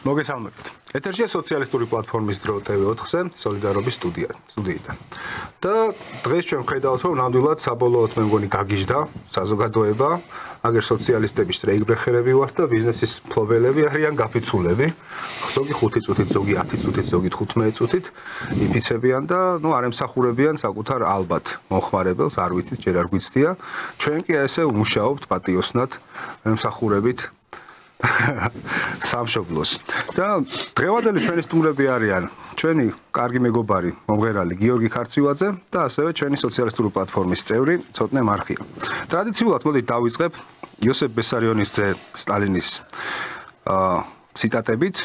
მოგესალმებით. ეთერშია სოციალისტური პლატფორმის დრო TV4-ზე სოლიდარობის სტუდიიდან. და დღეს ჩვენ ვხედავთ, რომ ნამდვილად საბოლოოდ მე მგონი გაგიჟდა საზოგადოება, აგერ სოციალისტები შტრეიკბრეხერები ვართ და ბიზნესის მფლობელები არიან გაფიცულები. ზოგი 5 წუთით, ზოგი 10 წუთით, ზოგი 15 წუთით იფიცებიან და არ ემსახურებიან საკუთარ ალბათ მომხმარებელს, არ ვიცით, ჯერ არ გვიცდია. ჩვენ კი ესე ვმუშაობთ პატიოსნად, ემსახურებით სამშობლოს. და დღევანდელი ჩვენი სტუმრები არიან ჩვენი კარგი მეგობარი, მომღერალი გიორგი ქარცივლაძე და ასევე ჩვენი სოციალისტური პლატფორმის წევრი ცოტნე მარხია. ტრადიციულად მოდით დავიწყებ იოსებ ბესარიონის ძე სტალინის ციტატებით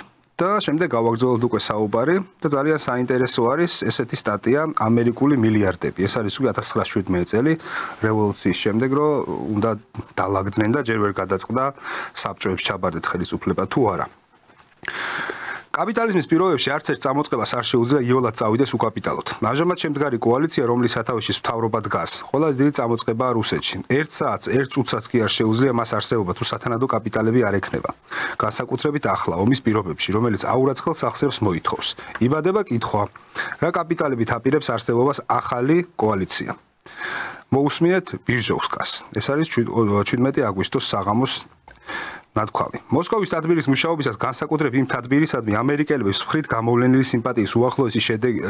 და შემდეგ გავაგრძელოთ უკვე საუბარი და ძალიან საინტერესო არის ესეთი სტატია ამერიკული მილიარდები. ეს არის უკვე 1917 წელი რევოლუციის შემდეგ, რომ უნდა დალაგდნენ და ჯერ ვერ გადაწყდა საბჭოებს ჩაბარდეთ ხელისუფლება თუ არა. კაპიტალიზმის პირობებში არც ერთ წამოწყებას არ შეუძლია იოლად წავიდეს უკაპიტალოდ. ამჟამად შემდგარი კოალიცია, რომლის სათავეში მთავრობა დგას, ყველაზე დიდი წამოწყებაა რუსეთში. 1 საათს, 1 წუთსაც კი არ შეუძლია მას არსებობა, თუ სათანადო კაპიტალები არ ექნება. განსაკუთრებით ახლა ომის პირობებში, რომელიც აურაცხელ სახსრებს მოითხოვს. იბადება კითხვა, რა კაპიტალებით აპირებს არსებობას ახალი კოალიცია. მოусმინეთ ბირჟოვსკას. ეს არის 17 აგვისტოს საღამოს ნათქვამი. მოსკოვის თადბირის მუშაობისას განსაკუთრებით იმ თადბირისადმი ამერიკელების მხრით გამოვლენილი სიმპათიის უახლოესი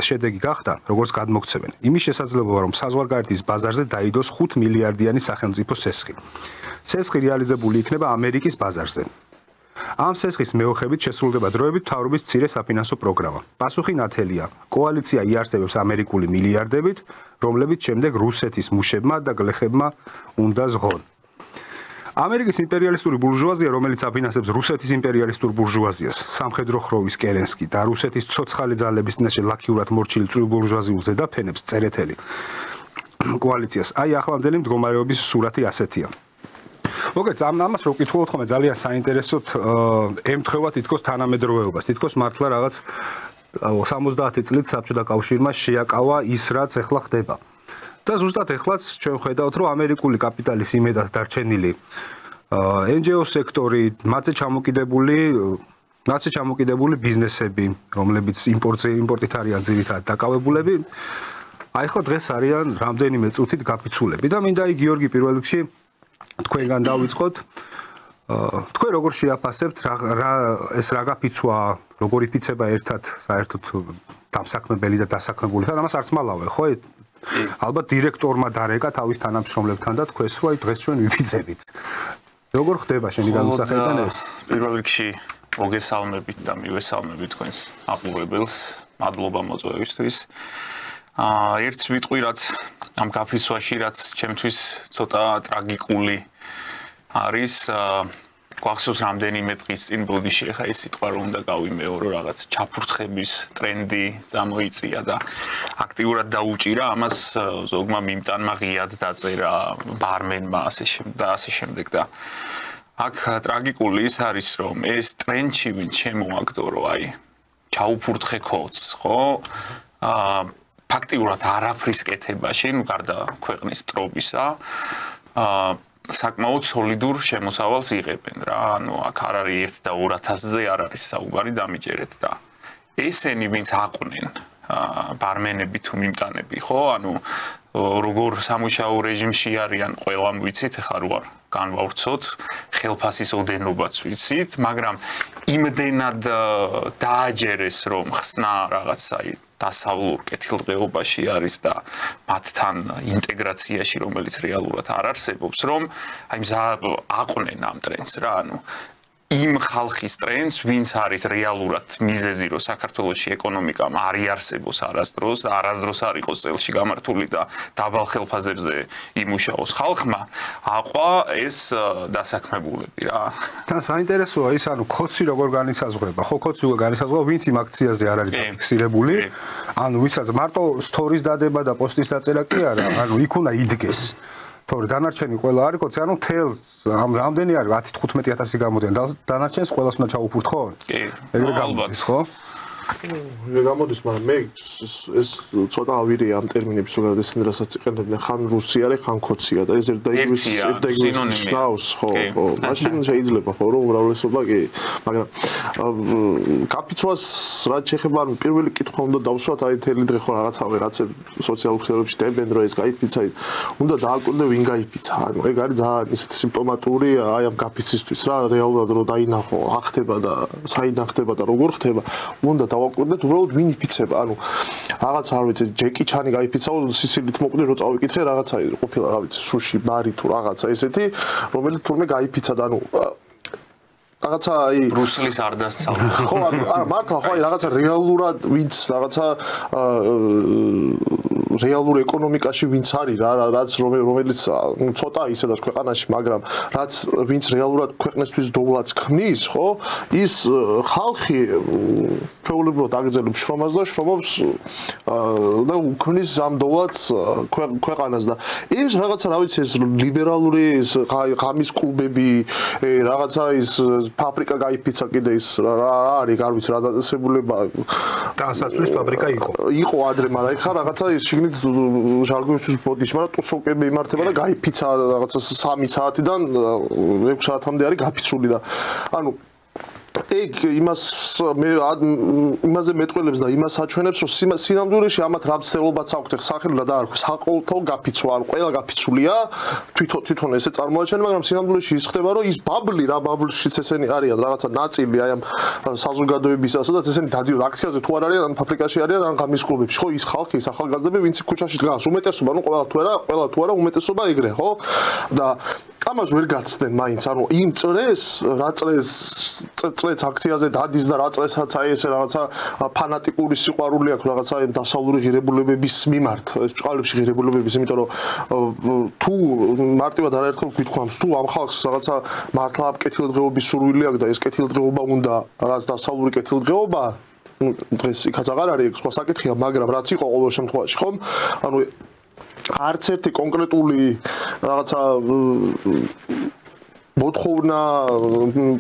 შედეგი გახდა, როგორც გადმოქცევენ. იმის შესაძლებლობა, რომ საზღვარგარეთის ბაზარზე დაიდოს 5 მილიარდიანი სახელმწიფო სესხი. სესხი რეალიზებული იქნება ამერიკის ბაზარზე. ამ სესხის მეოხებით შესრულდება დროებით მთავრობის მცირე საფინანსო პროგრამა. პასუხი ნათელია. კოალიცია იარსებებს ამერიკული მილიარდებით, რომლებიც შემდეგ რუსეთის მუშებმა და გლეხებმა უნდა ზღონ. ამერიკის იმპერიალისტური ბურჟუაზია, რომელიც აფინანსებს რუსეთის იმპერიალისტურ ბურჟუაზიას, სამხედრო ხროვის კერენსკი და რუსეთის ცოცხალი ძალების წინაშე ლაქიურად მორჩილი წვრილ ბურჟუაზიულ ზედაფენებს წერეთელი კოალიციას. აი ახლანდელი მდგომარეობის სურათი ასეთია. მოგეთ, ამას რო ვკითხულობთ ხოლმე ძალიან საინტერესოდ ემთხვევა თითქოს თანამედროვეობას, თითქოს მართლა რაღაც 70 წლით საბჭოთა კავშირმა შეაკავა ის, რაც ახლა ხდება. და ზუსტად ეხლაც ჩვენ ვხედავთ, რომ ამერიკული კაპიტალის იმედად დარჩენილი NGO სექტორი, მათზე ჩამოკიდებული ბიზნესები, რომლებიც იმპორტით არიან ძირითადად დაკავებულები, აი ხო დღეს არიან რამდენიმე წუთით გაფიცულები და მინდა გიორგი პირველ რიგში თქვენგან დავიწყოთ. თქვენ როგორ შეაფასებთ ეს რა გაფიცვა, როგორ იფიცება ერთად საერთოდ დამსაქმებელი და დასაქმებული და ამას არც მალავე, ხო? ალბათ დირექტორმა დარეკა თავის თანამშრომლებთან და თქვენს რომ აი დღეს ჩვენ ვიფიცებით. როგორ ხდება შენი განსახედიდან ეს? პირველ რიგში მოგესალმებით და მივესალმებით თქვენს აყურებელს. მადლობა მოწვევისთვის. ერთს ვიტყვი, რაც ამ გაფიცვაში, რაც ჩემთვის ცოტა ტრაგიკული არის, გვახსოვს რამდენიმე დღის წინ ბოდიში ხა ეს სიტყვა რომ უნდა გავიმეორო, რაღაც ჩაფურთხების ტრენდი წამოიწია და აქტიურად დაუჭირა, ამას ზოგმა მიმტანმა ღიად დაწერა ბარმენმა და ასე შემდეგ და აქ ტრაგიკული ის არის, რომ ეს ტრენდში ვინც შემოაგდო, აი ჩაუფურთხე ქოც, ხო? ფაქტიურად არაფრის კეთებაში, გარდა ქვეყნის მტრობისა, საკმაოდ სოლიდურ შემოსავალს იღებენ რა. აქ არ არის 1 და 200-ზე არ არის საუბარი დამიჯერეთ და ესენი ვინც აყვნენ ბარმენები თუ მიმტანები, ხო? როგორ სამუშაო რეჟიმში არიან, ყველამ ვიცით, ახლა რო არ განვავრცოთ, ხელფასის ოდენობაც ვიცით, მაგრამ იმდენად დააჯერეს, რომ ხსნა რაღაცა დასავლურ კეთილდღეობაში არის და მათთან ინტეგრაციაში, რომელიც რეალურად არ არსებობს, რომ აი აყვნენ ამ ტრენდს რა, იმ ხალხის ტრენდს, ვინც არის რეალურად მიზეზი, რომ საქართველოში ეკონომიკამ არ იარსებოს არასდროს და არასდროს არ იყოს წელში გამართული და დაბალ ხელფასებზე იმუშაოს ხალხმა, აყვა ეს დასაქმებულები რა. და საინტერესოა ის, ქოცი როგორ განისაზღვრება, ხო ქოცი როგორ განისაზღვრება, ვინც იმ აქციაზე არ არის დაფიქსირებული, ვისაც მარტო სტორის დადება და პოსტის დაწერა კი არა, იქ უნდა იდგეს. თორე დანარჩენი ყველა არის კოცი, თელს ამ რამდენი არის 10-15,000 გამოდიან და დანარჩენს ყველას უნდა ჩაუფურთხო? კი, ეგრე გამოდის, ხო? გამოდის, მაგრამ მე ეს ცოტა ავირია ამ ტერმინების ზოგადად ესენი რასაც იყენებდნენ ხან რუსი არის, ხან ქოცია და ეს სინონიმია. ხო, მაშინ შეიძლება ხო რომ უმრავლესობა კი, მაგრამ კაპიცვას რაც შეეხება ანუ პირველი კითხვა უნდა დავსვათ აი თელი დღე ხო რაღაცა სოციალურ ქსელებში დებენ რომ ეს გაიფიცა, უნდა დააკვირდე ვინ გაიფიცა. ანუ ეგ არის ძალიან ისეთი სიმპტომატური აი ამ კაპიცისთვის რა რეალურად რომ დაინახო, ახდება და საიდან ხდება და როგორ ხდება, უნდა დავაკვირდეთ უბრალოდ ვინ იფიცება. ანუ რაღაც არ ვიცი, ჯეკი ჩანი გაიფიცაო სიცილით მოკვდი რომ წავიკითხე რაღაცა ყოფილა რა ვიცი, სუში ბარი თუ რაღაცა ესეთი, რომელიც თურმე გაიფიცა და ანუ რაღაცა აი ბრუსლის არ დასწავლა. ხო, არა მართლა ხო აი რაღაცა რეალურად ვინც რაღაცა რეალურ ეკონომიკაში ვინც არის რა რაც რომელიც ცოტა ისედაც ქვეყანაში, მაგრამ რაც ვინც რეალურად ქვეყნისთვის დოვლაც ქმნის, ხო? ის ხალხი ჩვეულებრივად აგრძელებს შრომას და შრომობს და უქმნის ამ დოვლაც ქვეყანას და ეს რაღაცა რა ვიცი ეს ლიბერალური ღამის კლუბები რაღაცა ის ფაბრიკა გაიფიცა კიდე ის რა არის არ ვიცი რა დაწესებულება დასაცვის ფაბრიკა იყო ადრე, მაგრამ ეხლა რაღაცა ის შიგნით ჟარგონისთვის ბოდიში, მაგრამ ტუსოვკები იმართება და გაიფიცა რაღაცა 3 საათიდან 6 საათამდე არის გაფიცული და ანუ ეგ იმაზე მეტყველებს და იმას აჩვენებს რომ სინამდვილეში ამათ რა მცდელობაც აქვთ სახელი რა დაარქვეს საყოველთაო გაფიცვა, ანუ ყველა გაფიცულია თვითონ ესე წარმოაჩენება, მაგრამ სინამდვილეში ის ხდება რომ ის ბაბლი რა ბაბლშიც ესენი არიან რაღაცა ნაწილი აი ამ საზოგადოებისა, სადაც ესენი დადიოდ აქციაზე თუ არ არიან ან ფაბრიკაში არიან ან ღამის კლუბებში, ხო ის ხალხი ის ახალგაზრდები ვინც ქუჩაში დგას უმეტესობა, ნუ ყველა თუ არა უმეტესობა ეგრე, ხო? და ამას ვერ გაცდენ მაინც, ანუ იმ წრეს, რა წრეს აქციაზე დადის და რა წრესაც აი ესე რაღაცა ფანატიკური სიყვარული აქვს რაღაცა იმ დასავლური ღირებულებების მიმართ, ეს ბრწყალებში ღირებულებების, იმიტომ რომ თუ მარტივად არაერთხელ გვითქვამს, თუ ამ ხალხს რაღაცა მართლა ამ კეთილდღეობის სურვილი აქვს და ეს კეთილდღეობა უნდა რაც დასავლური კეთილდღეობა, ну დღეს იქაც აღარ არის სხვა საკითხია, მაგრამ რაც იყო ყოველ შემთხვევაში, ხომ? ანუ არც ერთი კონკრეტული რაღაცა მოთხოვნა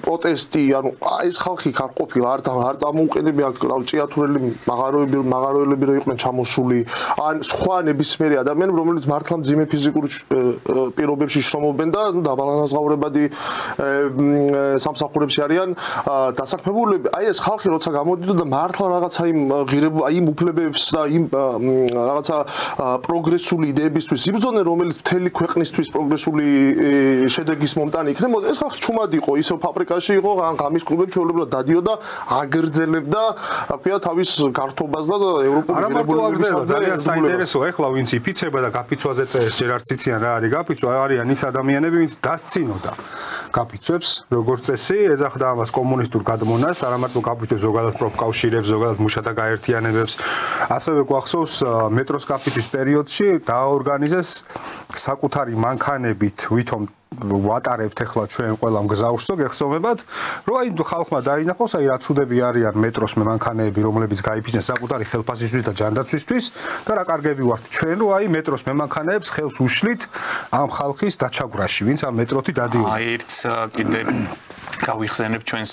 პროტესტი, ანუ ეს ხალხი არ ყოფილა, არ დამოუყენები აქ ჭიათურელი მაღაროელები რო იყვნენ ჩამოსული, ან სხვა ნებისმიერი ადამიანი, რომელიც მართლა მძიმე ფიზიკურ პირობებში შრომობენ და დაბალანაზღაურებადი სამსახურებში არიან დასაქმებულები. აი ეს ხალხი როცა გამოდიოდა და მართლა რაღაცა იმ უფლებებს და იმ რაღაცა პროგრესული იდეებისთვის იბრძოდნენ, რომელიც მთელი ქვეყნისთვის პროგრესული შედეგის მომტანი იქნება. ეს ხალხი ჩუმად იყო, ისევ ფაბრიკაში იყო, ან ღამის კლუბებში ჩვეულებრივად დადიოდა, აგრძელებდა, რა ქვია, თავის გართობას და ევროპული ღირებულებების ძალიან საინტერესოა, ეხლა ვინც იფიცება და გაფიცვაზე წერს, ჯერ არც იციან რა არის გაფიცვა, არიან ის ადამიანები, ვინც დასცინოდა გაფიცვებს, როგორც წესი, ეძახდა ამას კომუნისტურ გადმონას, არა მარტო გაფიცვებს, ზოგადად პროფკავშირებს, ზოგადად მუშათა გაერთიანებებს. ასევე გვახსოვს მეტროს გაფიცვის პერიოდში დააორგანიზეს საკუთარი მანქანებით, ვითომ ვატარებთ ახლა ჩვენ ყველა მგზავრს და გეხსოვებათ, რომ აი ხალხმა დაინახოს, აი რა ცუდები არიან მეტროს მანქანები, რომლებიც გაიფიცნენ საკუთარი ხელფასისთვის და ჯანდაცვისთვის და რა კარგები ვართ ჩვენ, რომ აი მეტროს მანქანებს ხელს უშლით ამ ხალხის დაჩაგვრაში, ვინც ამ მეტროთი დადიოდა. აი ერთს კიდე გავიხსენებ ჩვენს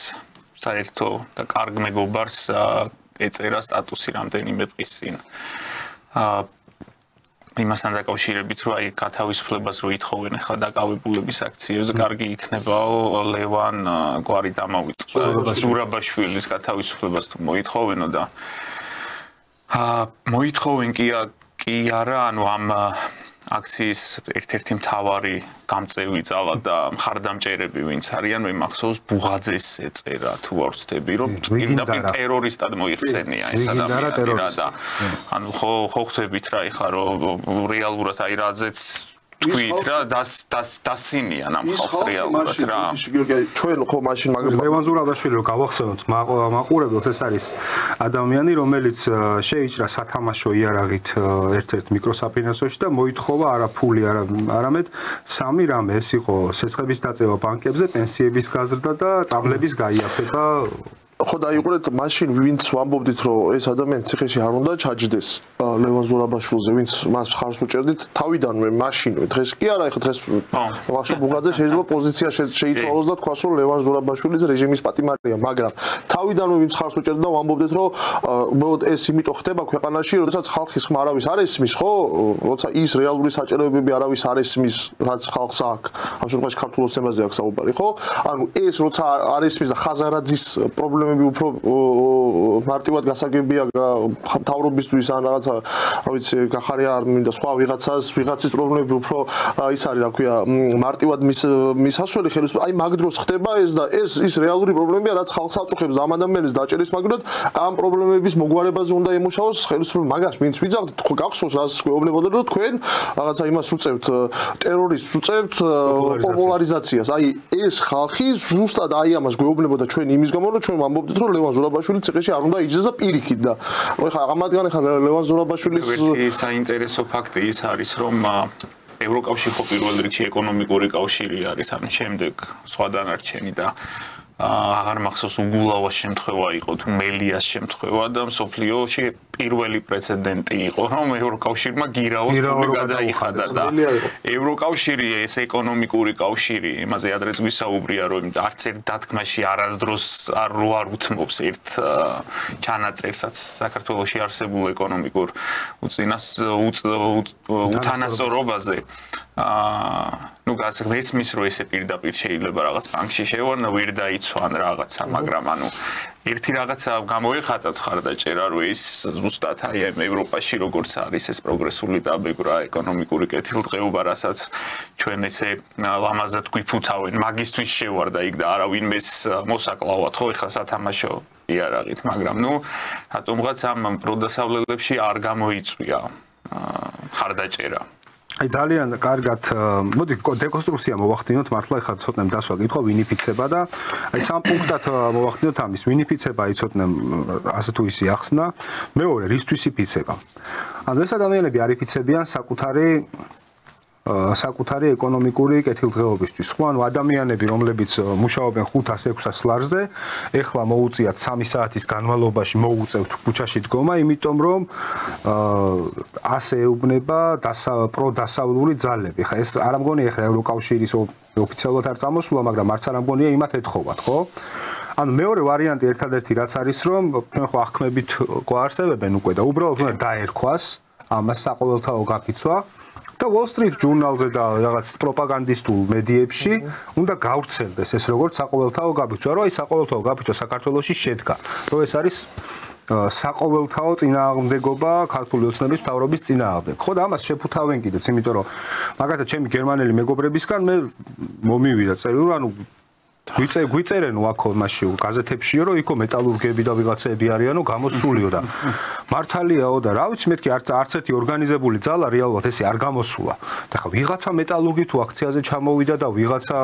საერთო და კარგ მეგობარს ეწერა სტატუსი რამდენიმე დღის წინ. იმასთან დაკავშირებით, რომ აი გათავისუფლებას რო ითხოვენ ახლა დაკავებულების აქციებზე, კარგი იქნებაო ლევან გვარი დამავიწყდა ზურაბაშვილის გათავისუფლებას თუ მოითხოვენო და მოითხოვენ კი არა, ანუ ამ აქციის ერთ-ერთი მთავარი გამწევი ძალა და მხარდამჭერები ვინც არიან, მე მახსოვს ბუღაძეს ეწერა თუ არ ვცდები, რომ პირდაპირ ტერორისტად მოიხსენია ეს ადამიანი რა და ანუ ხო ხვდებით რა ეხლა რომ რეალურად აი რაზეც თქვით რა დასინიან ამ ხალხს რეალურად რა. ჩვენ ხო მაშინ მაგრამ ლევან ზურაბაშვილი რო გავახსენოთ მაყურებელს, ეს არის ადამიანი, რომელიც შეიჭრა სათამაშო იარაღით ერთ-ერთ მიკროსაფინანსოში და მოითხოვა არა ფული, არამედ სამი რამე, ეს იყო სესხების დაწევა ბანკებზე, პენსიების გაზრდა და წამლების გაიაფება ხო დაიყურეთ მაშინ ვინც ვამბობდით რომ ეს ადამიანი ციხეში არ უნდა ჩაჯდეს ლევან ზურაბაშვილზე ვინც მას ხარს უჭერდით თავიდანვე მაშინვე დღეს კი არა ეხლა დღეს ვახშო ბუღაძე შეიძლება პოზიცია შეიცვალოს და თქვას რომ ლევან ზურაბაშვილის რეჟიმის პატიმარია მაგრამ თავიდანვე ვინც ხარს უჭერდა ვამბობდით რომ უბრალოდ ეს იმიტომ ხდება ქვეყანაში როდესაც ხალხის ხმა არავის არ ესმის ხო როცა ის რეალური საჭიროებები არავის არ ესმის რაც ხალხს აქვს ამ შემთხვევაში ქართულ ოცნებაზე აქვს საუბარი ხო ანუ ეს როცა არ ესმის და ხაზარაძის პრობლემები უფრო მარტივად გასაგებია თავრობისთვის ან რაღაცა რა ვიცი გახარია არ მინდა სხვა ვიღაცის პრობლემები უფრო ის არის რა ქვია მარტივად მისასვლელი ხელისუფლება აი მაგ დროს ხდება ეს და ის რეალური პრობლემებია რაც ხალხს აწუხებს და ამ ადამიანის დაჭერის მაგალითად ამ პრობლემების მოგვარებაზე უნდა ემუშაოს ხელისუფლება მაგას ვინც ვიძახთ თქვენ გახსოვს რას გვეუბნებოდა რომ თქვენ რაღაცა იმას უწევთ ტერორისტს უწევთ პოპულარიზაციას აი ეს ხალხი ზუსტად აი ამას გვეუბნებოდა ჩვენ იმის გამო რომ ჩვენ ვამბობდით რომ ლევან ზურაბაშვილი ციხეში არ უნდა იჯდეს და პირიქით და ეხლა ამათგან ეხლა ლევან ზურაბაშვილის ერთი საინტერესო ფაქტი ის არის რომ ევროკავშირი ხო პირველ რიგში ეკონომიკური კავშირი არის ანუ შემდეგ სხვა დანარჩენი და აღარ მახსოვს უგულავას შემთხვევა იყო თუ მელიას შემთხვევა და მსოფლიოში პირველი პრეცედენტი იყო რომ ევროკავშირმა გირაოს ფული გადაიხადა და ევროკავშირი ეს ეკონომიკური კავშირი იმაზე ადრეც ვისაუბრია რომ არც ერთ დათქმაში არასდროს არ უთმობს ერთ ჩანაწერსაც საქართველოში არსებულ ეკონომიკურ უთანასწორობაზე ну გასმის რომ ესე პირდაპირ შეიძლება რაღაც ბანკში შევარნა ვერ დაიცვან რაღაცა მაგრამ ანუ ერთი რაღაცა გამოიხატავთ ხარდაჭერა რომ ის ზუსტად აი ევროპაში როგორც არის ეს პროგრესული დაბეგვრა ეკონომიკური კეთილდღეობა რასაც ჩვენ ესე ლამაზად გვიფუთავენ მაგისთვის შევარდა იქ და არავინმეს მოსაკლავად ხო ეხლა სათამაშო იარაღით მაგრამ ну რატომღაც ამ პროდასავლელებში არ გამოიწვია ხარდაჭერა აი ძალიან კარგად მოდი დეკონსტრუქცია მოვახდინოთ მართლა ეხლა ცოტნემ დასვა კითხვა ვინიფიცება და აი სამ პუნქტად მოვახდინოთ ამის ვინიფიცება აი ცოტნემ ასე თუ ისი ახსნა მეორე რისთვის იფიცება ანუ ეს ადამიანები არ იფიცებიან საკუთარი ეკონომიკური კეთილდღეობისთვის. ხო, ანუ ადამიანები, რომლებიც მუშაობენ 500-600 ლარზე, ეხლა მოუწიათ 3 საათის განმავლობაში მოუწევთ ქუჩაში დგომა, იმიტომ რომ ასე ეუბნება პროდასავლური ძალები. ხა ეს არ ამგონია ეხლა ევროკავშირის ოფიციალურად არ წამოსულა, მაგრამ არც არ ამგონია იმათ ეთხოვათ, ხო? ანუ მეორე ვარიანტი ერთადერთი რაც არის რომ ჩვენ ხო ახქმებით გვაარსებებენ უკვე და უბრალოდ უნდა დაერქვას ამას საყოველთაო გაფიცვა და Wall Street Journal-ზე და რაღაც პროპაგანდისტულ მედიებში უნდა გავრცელდეს ეს როგორც საყოველთაო გაფიცვა, რომ აი საყოველთაო გაფიცვა საქართველოში შედგა, რომ ეს არის საყოველთაო წინააღმდეგობა ქართული ოცნების მთავრობის წინააღმდეგ. ხო და ამას შეფუთავენ კიდეც, იმიტომ რომ მაგათაც ჩემი გერმანელი მეგობრებისგან მე მომივიდა წერილი, ანუ გვიწერენ აქ მასში გაზეთებშიო რომ იქო მეტალურგები და ვიღაცები არიანო გამოსულიო და მართალიაო და რა ვიცი მეთქი არც ერთი ორგანიზებული ძალა რეალურად ესე არ გამოსულა და ხა ვიღაცა მეტალურგი თუ აქციაზე ჩამოვიდა და ვიღაცა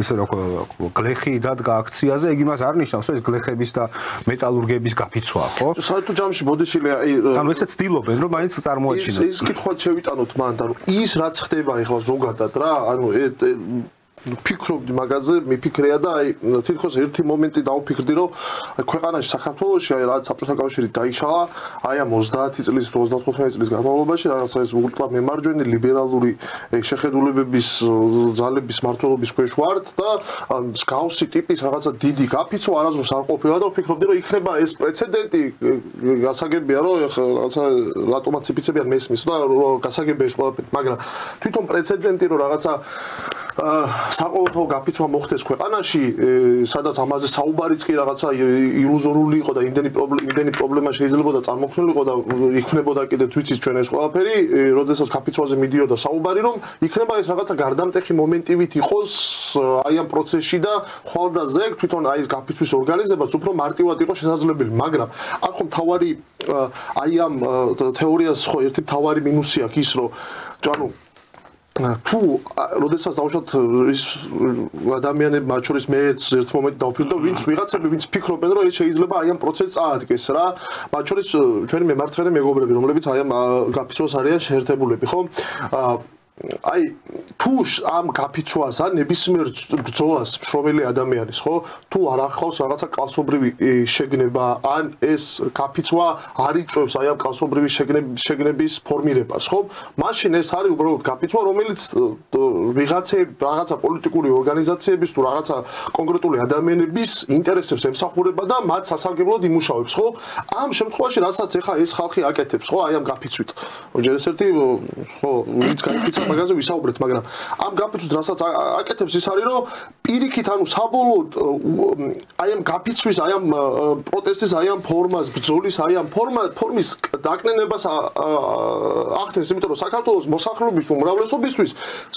ესე რა გლეხი დადგა აქციაზე იგი მას არ ნიშნავს ეს გლეხების და მეტალურგების გაფიცვაა ხო საერთო ჯამში ბოდიში ანუ ესე ცდილობენ რომ მაინც წარმოაჩინოს ის კითხვა შევიტანოთ მან ანუ ის რაც ხდება ახლა ზოგადად რა ანუ ფიქრობდი მაგაზე, მიფიქრეა და აი თითქოს ერთი მომენტი დავფიქრდი, რომ ქვეყანაში საქართველოში აი რაც საბჭოთა კავშირი დაიშალა, აი ამ 30 წლის, 35 წლის განმავლობაში რაღაცა ეს ულტრა მემარჯვენე ლიბერალური შეხედულებების ძალების მმართველობის ქვეშ ვართ და მსგავსი ტიპის რაღაცა დიდი გაფიცვა არასდროს არ ყოფილა და ვფიქრობდი, რომ იქნება ეს პრეცედენტი, გასაგებია, რომ რაღაცა რატომაც იფიცებიან მესმის და გასაგებია ეს ყველაფერი, მაგრამ თვითონ პრეცედენტი, რომ რაღაცა საყოველთაო გაფიცვა მოხდეს ქვეყანაში, სადაც ამაზე საუბარიც კი რაღაცა ილუზორული იყო და იმდენი პრობლემა შეიძლება და წარმოქმნილიყო და იქნებოდა კიდეც ვიცით ჩვენ ეს ყველაფერი, როდესაც გაფიცვაზე მიდიოდა საუბარი, რომ იქნება ეს რაღაცა გარდამტეხი მომენტივით იყოს აი ამ პროცესში და ხვალ და ზეგ თვითონ აი ეს გაფიცვის ორგანიზებაც უფრო მარტივად იყო შესაძლებელი, მაგრამ აქ ხო მთავარი აი ამ თეორიას ხო ერთი მთავარი მინუსი აქვს ის, რომ ანუ თუ როდესაც დავუშვათ ის ადამიანები მათ შორის მეც ერთ მომენტში დავფიქრდი და ვიღაცები ვინც ფიქრობენ რომ ეს შეიძლება აი ამ პროცესს წაადგეს რა მათ შორის ჩვენი მემარცხენე მეგობრები რომლებიც აი ამ გაფიცვას არიან შეერთებულები ხო აი თუ ამ გაფიცვას ან ნებისმიერ ბრძოლას მშრომელი ადამიანის ხო თუ არ ახლავს რაღაცა კლასობრივი შეგნება ან ეს გაფიცვა არ იწვევს აი ამ კლასობრივი შეგნების ფორმირებას ხო მაშინ ეს არის უბრალოდ გაფიცვა რომელიც რაღაცა პოლიტიკური ორგანიზაციების თუ რაღაცა კონკრეტული ადამიანების ინტერესებს ემსახურება და მათ სასარგებლოდ იმუშავებს ხო ამ შემთხვევაში რასაც ეხა ეს ხალხი აკეთებს ხო აი ამ გაფიცვით ჯერ ეს ერთი ხო ვინც გაიფიცა მაგაზე ვისაუბრეთ მაგრამ ამ გაფიცვით რასაც აკეთებს ის არის რომ პირიქით ანუ საბოლოოდ აი ამ გაფიცვის აი ამ პროტესტის აი ამ ფორმას ბრძოლის აი ამ ფორმის დაკნინებას ახდენს იმიტომ რომ საქართველოს მოსახლეობის უმრავლესობისთვის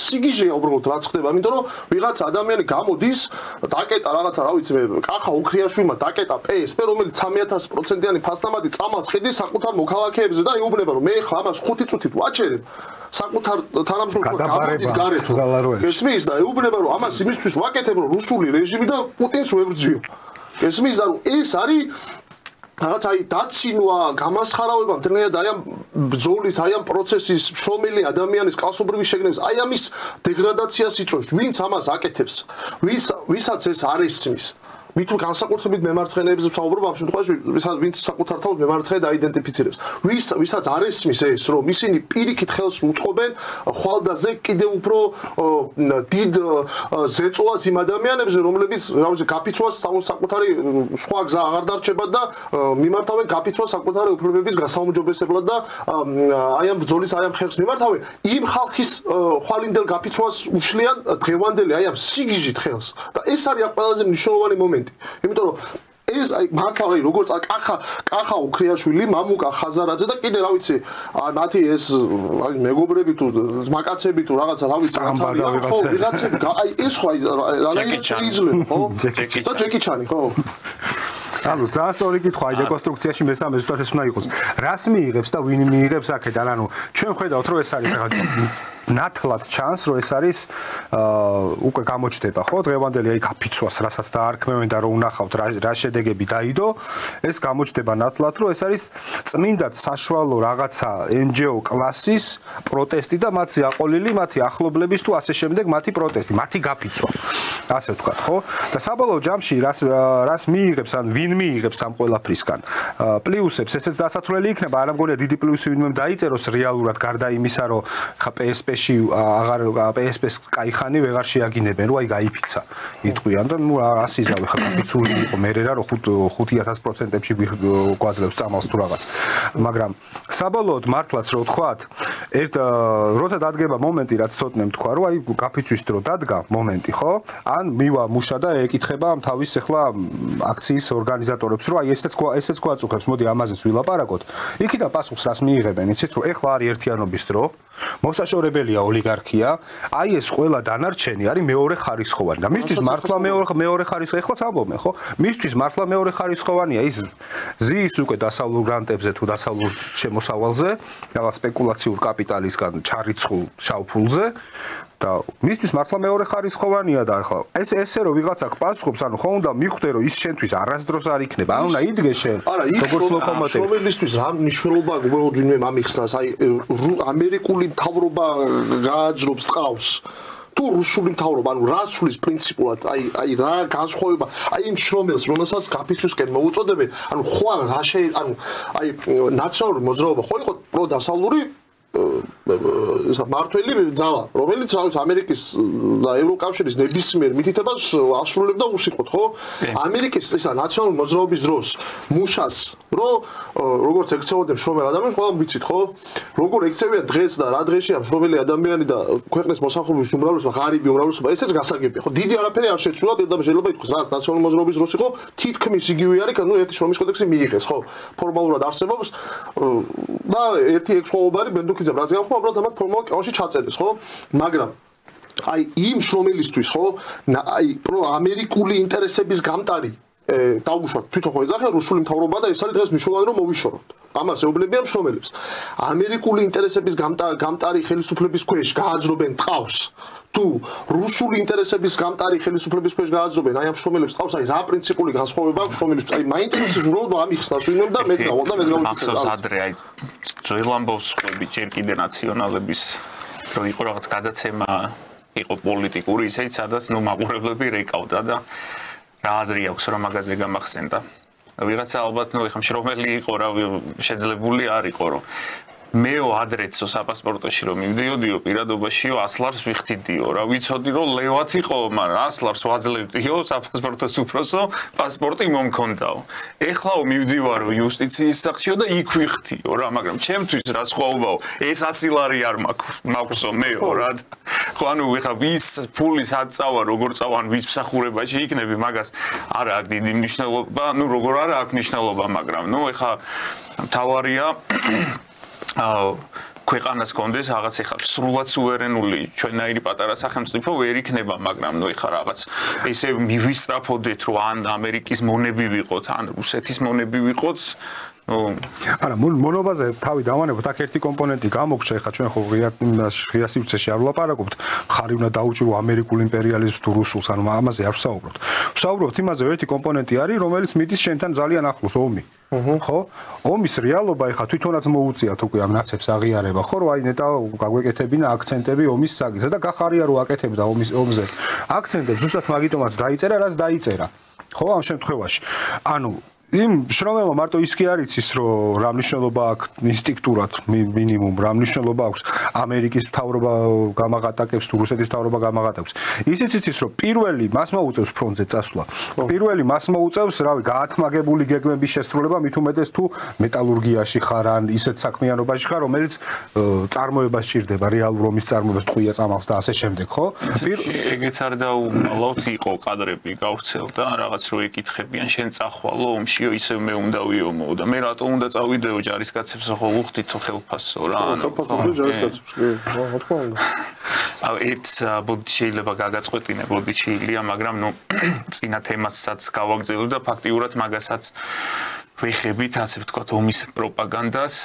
სიგიჟეა უბრალოდ რაც ხდება იმიტომ რომ ვიღაც ადამიანი გამოდის დაკეტა რაღაცა რა ვიცი მე კახა უქრიაშვილმა დაკეტა PSP რომელიც 3000%-იანი ფასნამატი წამალს ხედის საკუთარ მოქალაქეებზე და იუბნება რომ მე ხა ამას 5 წუთით ვაჩერებ საკუთარ თანამშრომლებს გამოდით გარეთ ესმის და იუბნება რომ ამას იმისთვის ვაკეთებ რომ რუსული რეჟიმი და პუტინს ვებრძვიო ესმის და ეს არის რაღაც აი დაცინვა გამასხარავება მთლიანად აი ამ ბრძოლის აი ამ პროცესის შრომელი ადამიანის კლასობრივი შეგნების აი ამის დეგრადაციას იწვევს ვინც ამას აკეთებს ვისაც ეს არ ესმის მით განსაკუთრებით მემარცხენეებზე ვსაუბრობ ამ შემთხვევაში ვინც საკუთარ თავს მემარცხენე დაიდენტიფიცირებს ვისაც არ ესმის ეს რომ ისინი პირიქით ხელს უწყობენ ხვალდაზე კიდევ უფრო დიდ ზეწოლას იმ ადამიანებზე რომლებიც რა ვიცი გაფიცვას საკუთარი სხვა გზა აღარ დარჩება და მიმართავენ გაფიცვას საკუთარი უფლებების გასაუმჯობესებლად და აი ამ ბრძოლის აი ამ ხერხს მიმართავენ იმ ხალხის ხვალინდელ გაფიცვას უშლიან დღევანდელი აი ამ სიგიჟით ხელს და ეს არის ყველაზე მნიშვნელოვანი მომენტი იმიტომ რომ ეს აი მართლა როგორც კახა უქრიაშვილი მამუკა ხაზარაძე და კიდე რა ვიცი მათი ეს მეგობრები თუ ზმაკაცები თუ რაღაცა რა ვიცი ვიღაცები აი ეს ხო რანაირად შეიძლება ხო და ჯეკი ჩანი ხო ანუ ზასორი კითხვა აი რეკონსტრუქციაში მესამე ზუსტად ეს უნდა იყოს რას მიიღებს და ვინ მიიღებს აქედან ანუ ჩვენ ხედავთ რომ ეს არის რაღაც ნათლად ჩანს რომ ეს არის უკვე გამოჩნდება ხო დღევანდელი აი გაფიცვას რასაც დაარქმევენ და რომ უნახავთ რა შედეგები დაიდო ეს გამოჩნდება ნათლად რომ ეს არის წმინდად საშუალო რაღაცა NGO კლასის პროტესტი და მათი აყოლილი მათი ახლობლების თუ ასე შემდეგ მათი პროტესტი მათი გაფიცვა ასე ვთქვათ ხო და საბოლოო ჯამში რას მიიღებს ან ვინ მიიღებს ამ ყველაფრისგან პლუსებს ესეც დასათვლელი იქნება არ ამგონია დიდი პლუსი ვინმე დაიწეროს რეალურად გარდა იმისა რომ ხა PSP-ში აღარ PSP-ს кайხანი ვეღარ შეაგინებენ რომ აი გაიფიცა იტყვიან და ნუ ასიზავე ხა გაფიცული იყო მე რა რომ 5000%-ებში გვაძლევს წამალს თუ რაღაც მაგრამ საბოლოოდ მართლაც რო ვთქვათ როცა დადგება მომენტი რაც ცოტნე თქვა რომ აი გაფიცვის დრო დადგა მომენტი ხო ან მივა მუშა და ეკითხება თავის ახლა აქციის ორგანიზატორებს რომ აი ესეც გვაწუხებს მოდი ამაზეც ვილაპარაკოთ იქიდან პასუხს რას მიიღებენ იცით რომ ეხლა არის ერთიანობის დრო მოსაშორებელია ოლიგარქია აი ეს ყველა დანარჩენი არის მეორე ხარისხოვანი და მისთვის მართლა მეორე ხარისხოვანი ეხლაც ამბობენ ხო მისთვის მართლა მეორე ხარისხოვანია ის ზის უკვე დასავლურ გრანტებზე თუ დასავლურ შემოსავალზე რაღაც სპეკულაციურ კაპიტალისგან ჩარიცხულ შავფულზე და მისთვის მართლა მეორე ხარისხოვანია და ახლა ესე რომ ვიღაცა გპასუხობს ანუ ხო უნდა მიხვდე რომ ის შენთვის არასდროს არ იქნება ანუ იდგე შენ როგორც ლოკომოტივი შრომელისთვის რა მნიშვნელობა უბრალოდ ვინმე ამიხსნას აი ამერიკული მთავრობა გააძრობს ტყავს თუ რუსული მთავრობა ანუ რა სulis პრინციპულად აი რა განსხვავება აი იმ შრომელს რომელსაც გაფიცვისკენ მოუწოდებენ ანუ ხო ანუ აი ნაციონალური მოძრაობა ხო იყო პროდასავლური მართველი ძალა რომელიც რა ვიცი ამერიკის და ევროკავშირის ნებისმიერ მითითებას ასრულებდა უსიყოთ ხო ამერიკის ისა ნაციონალური მოძრაობის დროს მუშას როგორც ექცეოდნენ შრომელ ადამიანს ყველა ვიცით ხო როგორ ექცევიან დღეს და რა დღეშია შრომელი ადამიანი და ქვეყნის მოსახლეობის უმრავლესობა ღარიბი უმრავლესობა ესეც გასაგებია ხო დიდი არაფერი არ შეცვლა პირდაპირ შეიძლება ითქვას რაც ნაციონალური მოძრაობის დროს იყო თითქმის იგივე არის ანუ ერთი შრომის კოდექსი მიიღეს ხო ფორმალურად არსებობს და ერთი ექსხოვობა არის ბენდუქიძემ რაც განხმა უბრალოდ ამათ ფორმალურ კანონში ჩაწერეს ხო მაგრამ აი იმ შრომელისთვის ხო აი ამერიკული ინტერესების გამტარი დაუშვათ თვითონ ხო ეძახიან რუსული მთავრობა და ეს არის დღეს მნიშვნელოვანი რომ მოვიშოროთ ამას ეუბნებიან შრომელებს ამერიკული ინტერესების გამტარი ხელისუფლების ქვეშ გააძრობენ ტყავს თუ რუსული ინტერესების გამტარი ხელისუფლების ქვეშ გააძრობენ აი ამ შრომელებს ტყავს აი რა პრინციპული განსხვავება აქვს შრომელებს აი მაინტერესებს უბრალოდ ამიხსნას ვინმე და მეც გავყავდა მეც გავიქცე ახსოვს ადრე აი ძველ ამბავს ხვდები ჯერ კიდე ნაციონალების რომ იყო რაღაც გადაცემა იყო პოლიტიკური ისეთი სადაც მაყურებლები რეკავდა და რა აზრი აქვს რა მაგაზე გამახსენდა ვიღაცა ალბათ ეხლა მშრომელი იყო რა შეძლებული არ იყო რომ მეო ადრეცო საპასპორტოში რომ მივდიოდიო პირადობაშიო ასლარს ვიხდიდიო რა ვიცოდი რომ ლევათ იყო მაგრამ ასლარს ვაძლევდიო საპასპორტოს უფროსო პასპორტი მომქონდაო ეხლაო მივდივარო იუსტიციის სახლშიო და იქ ვიხდიო რა მაგრამ ჩემთვის რა სხვაობაო ეს 100 ლარი არ მაქვსო მეო რა ხო ანუ ეხლა ვის ფულის აწავა როგორ წავა ან ვის მსახურებაში იქნები მაგას არა აქვს დიდი მნიშვნელობა ნუ როგორ არა აქვს მნიშვნელობა მაგრამ ნუ ეხლა მთავარია ქვეყანას კონდეს რაღაც ეხლა სრულად სუვერენული ჩვენაირი პატარა სახელმწიფო ვერ იქნება მაგრამ ნუ ეხლა რაღაც ესე მივისწრაფოდეთ რომ ან ამერიკის მონები ვიყოთ ან რუსეთის მონები ვიყოთ არა მონობაზე თავი დავანებოთ აქ ერთი კომპონენტი გამოგჩა ეხლა ჩვენ ხო ღია სივრცეში არ ვლაპარაკობთ ხარი უნდა დაუჭირო ამერიკულ იმპერიალიზმს თუ რუსულს ანუ ამაზე არ ვსაუბრობთ ვსაუბრობთ იმაზე რომ ერთი კომპონენტი არის რომელიც მიდის შენთან ძალიან ახლოს ომი ხო ომის რეალობა ეხლა თვითონაც მოუწიათ უკვე ამ ნაცებს აღიარება ხო რომ აი ნეტა გაგვეკეთებინა აქცენტები ომის საგიზე და გახარია რომ აკეთებდა ომზე აქცენტებს ზუსტად მაგიტომაც დაიწერა რაც დაიწერა ხო ამ შემთხვევაში ანუ იმ შრომელმა მარტო ის კი არ იცის რომ რა მნიშვნელობა აქვს ინსტინქტურად მინიმუმ რა მნიშვნელობა აქვს ამერიკის მთავრობა გამაღატაკებს თუ რუსეთის მთავრობა გამაღატაკებს ისიც იცის რომ პირველი მას მოუწევს ფრონტზე წასვლა პირველი მას მოუწევს რავი გაათმაგებული გეგმების შესრულება მით უმეტეს თუ მეტალურგიაში ხარ ან ისეთ საქმიანობაში ხარ რომელიც წარმოება სჭირდება რეალურ ომის წარმოებას ტყვია წამალს და ასე შემდეგ ხო ეგეც არ დაუმალავთ იყო კადრები გავხსელდა რაღაც რო ეკითხებიან შენ წახვალო ომში ისე მე უნდა ვიომო და მე რატომ უნდა წავიდეო ჯარისკაცებს ხო ვუხდით ხელფასო რა ანუ ჯარისკაცებს კი რა თქმა უნდა აუ ეს ბოდი შეიძლება გაგაწყვეტინე ბოდი შეილია მაგრამ ნუ წინა თემასაც გავაგზავნე და ფაქტიურად მაგასაც ვეხებით ასე ვთქვათ ომის პროპაგანდას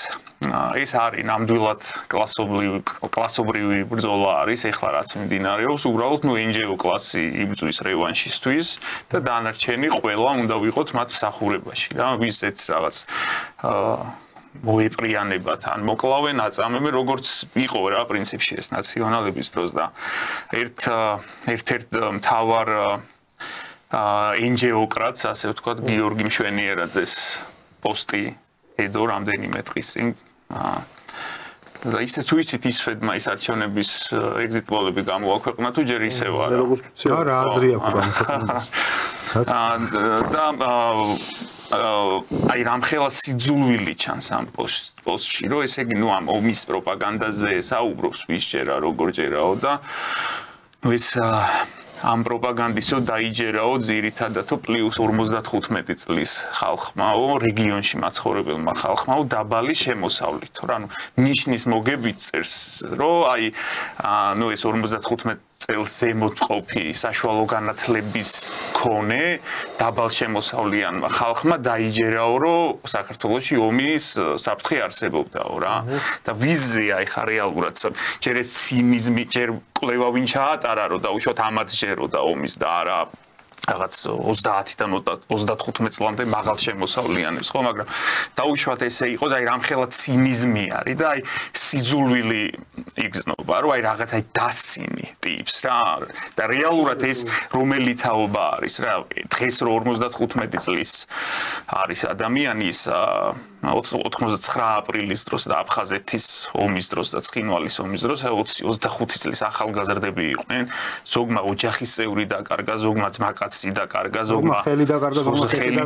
ეს არის ნამდვილად კლასობრივი ბრძოლა არის ეხლა რაც მიმდინარეობს უბრალოდ ნუ NGO კლასი იბრძვის რევანშისთვის და დანარჩენი ყველა უნდა ვიყოთ მათ მსახურებაში რა ვიზეც რაღაც მოეპრიანებათ ან მოკლავენ აწამებენ როგორც იყო რა პრინციპში ეს ნაციონალების დროს და ერთ-ერთ მთავარ NGO კრატს ასე ვთქვათ გიორგი მშვენიერაძეს პოსტი ედო რამდენიმე დღის წინ და ისე თუ იცით ის ფედმა ის არჩევნების ეგზიტ პოლები გამოაქვეყნა თუ ჯერ ისევ არა რა აზრი აქვს და აი რამხელა სიძულვილი ჩანს ამ პოსტში რომ ესე იგი ნუ ამ ომის პროპაგანდაზე საუბრობს ვის ჯერა როგორ ჯერაო და ნუ ეს ამ პროპაგანდისო დაიჯერაო ძირითადად პლუს 55 წლის ხალხმაო რეგიონში მაცხოვრებელმა ხალხმაო დაბალი შემოსავლით რა ანუ ნიშნის მოგებით წერს რომ აი ნუ ეს 55 წელს ზემოთყოფი საშუალო განათლების მქონე დაბალ შემოსავლიანმა ხალხმა დაიჯერაო რომ საქართველოში ომის საფრთხე არსებობდაო რა და ვიზია ეხა რეალურად ჯერ ეს ცინიზმი ჯერ კვლევა ვინ ჩაატარა რომ დაუშვათ ამაც ჯეროდა ომის და არა რაღაც 30-დან 35 წლამდე მაღალ შემოსავლიანებს ხო მაგრამ დაუშვათ ესე იყოს აი რამხელა ცინიზმი არის და აი სიძულვილი იგზნობა რომ აი რაღაც აი დასცინი ტიპს რა და რეალურად ეს რომელი თაობა არის რა დღეს რო 55 წლის არის ადამიანის 99 აპრილის დროს და აფხაზეთის ომის დროს და ცხინვალის ომის დროს 25 წლის ახალგაზრდები იყვნენ ზოგმა ოჯახის წევრი დაკარგა ზოგმა ძმაკაცი დაკარგა ზოგმა ხელი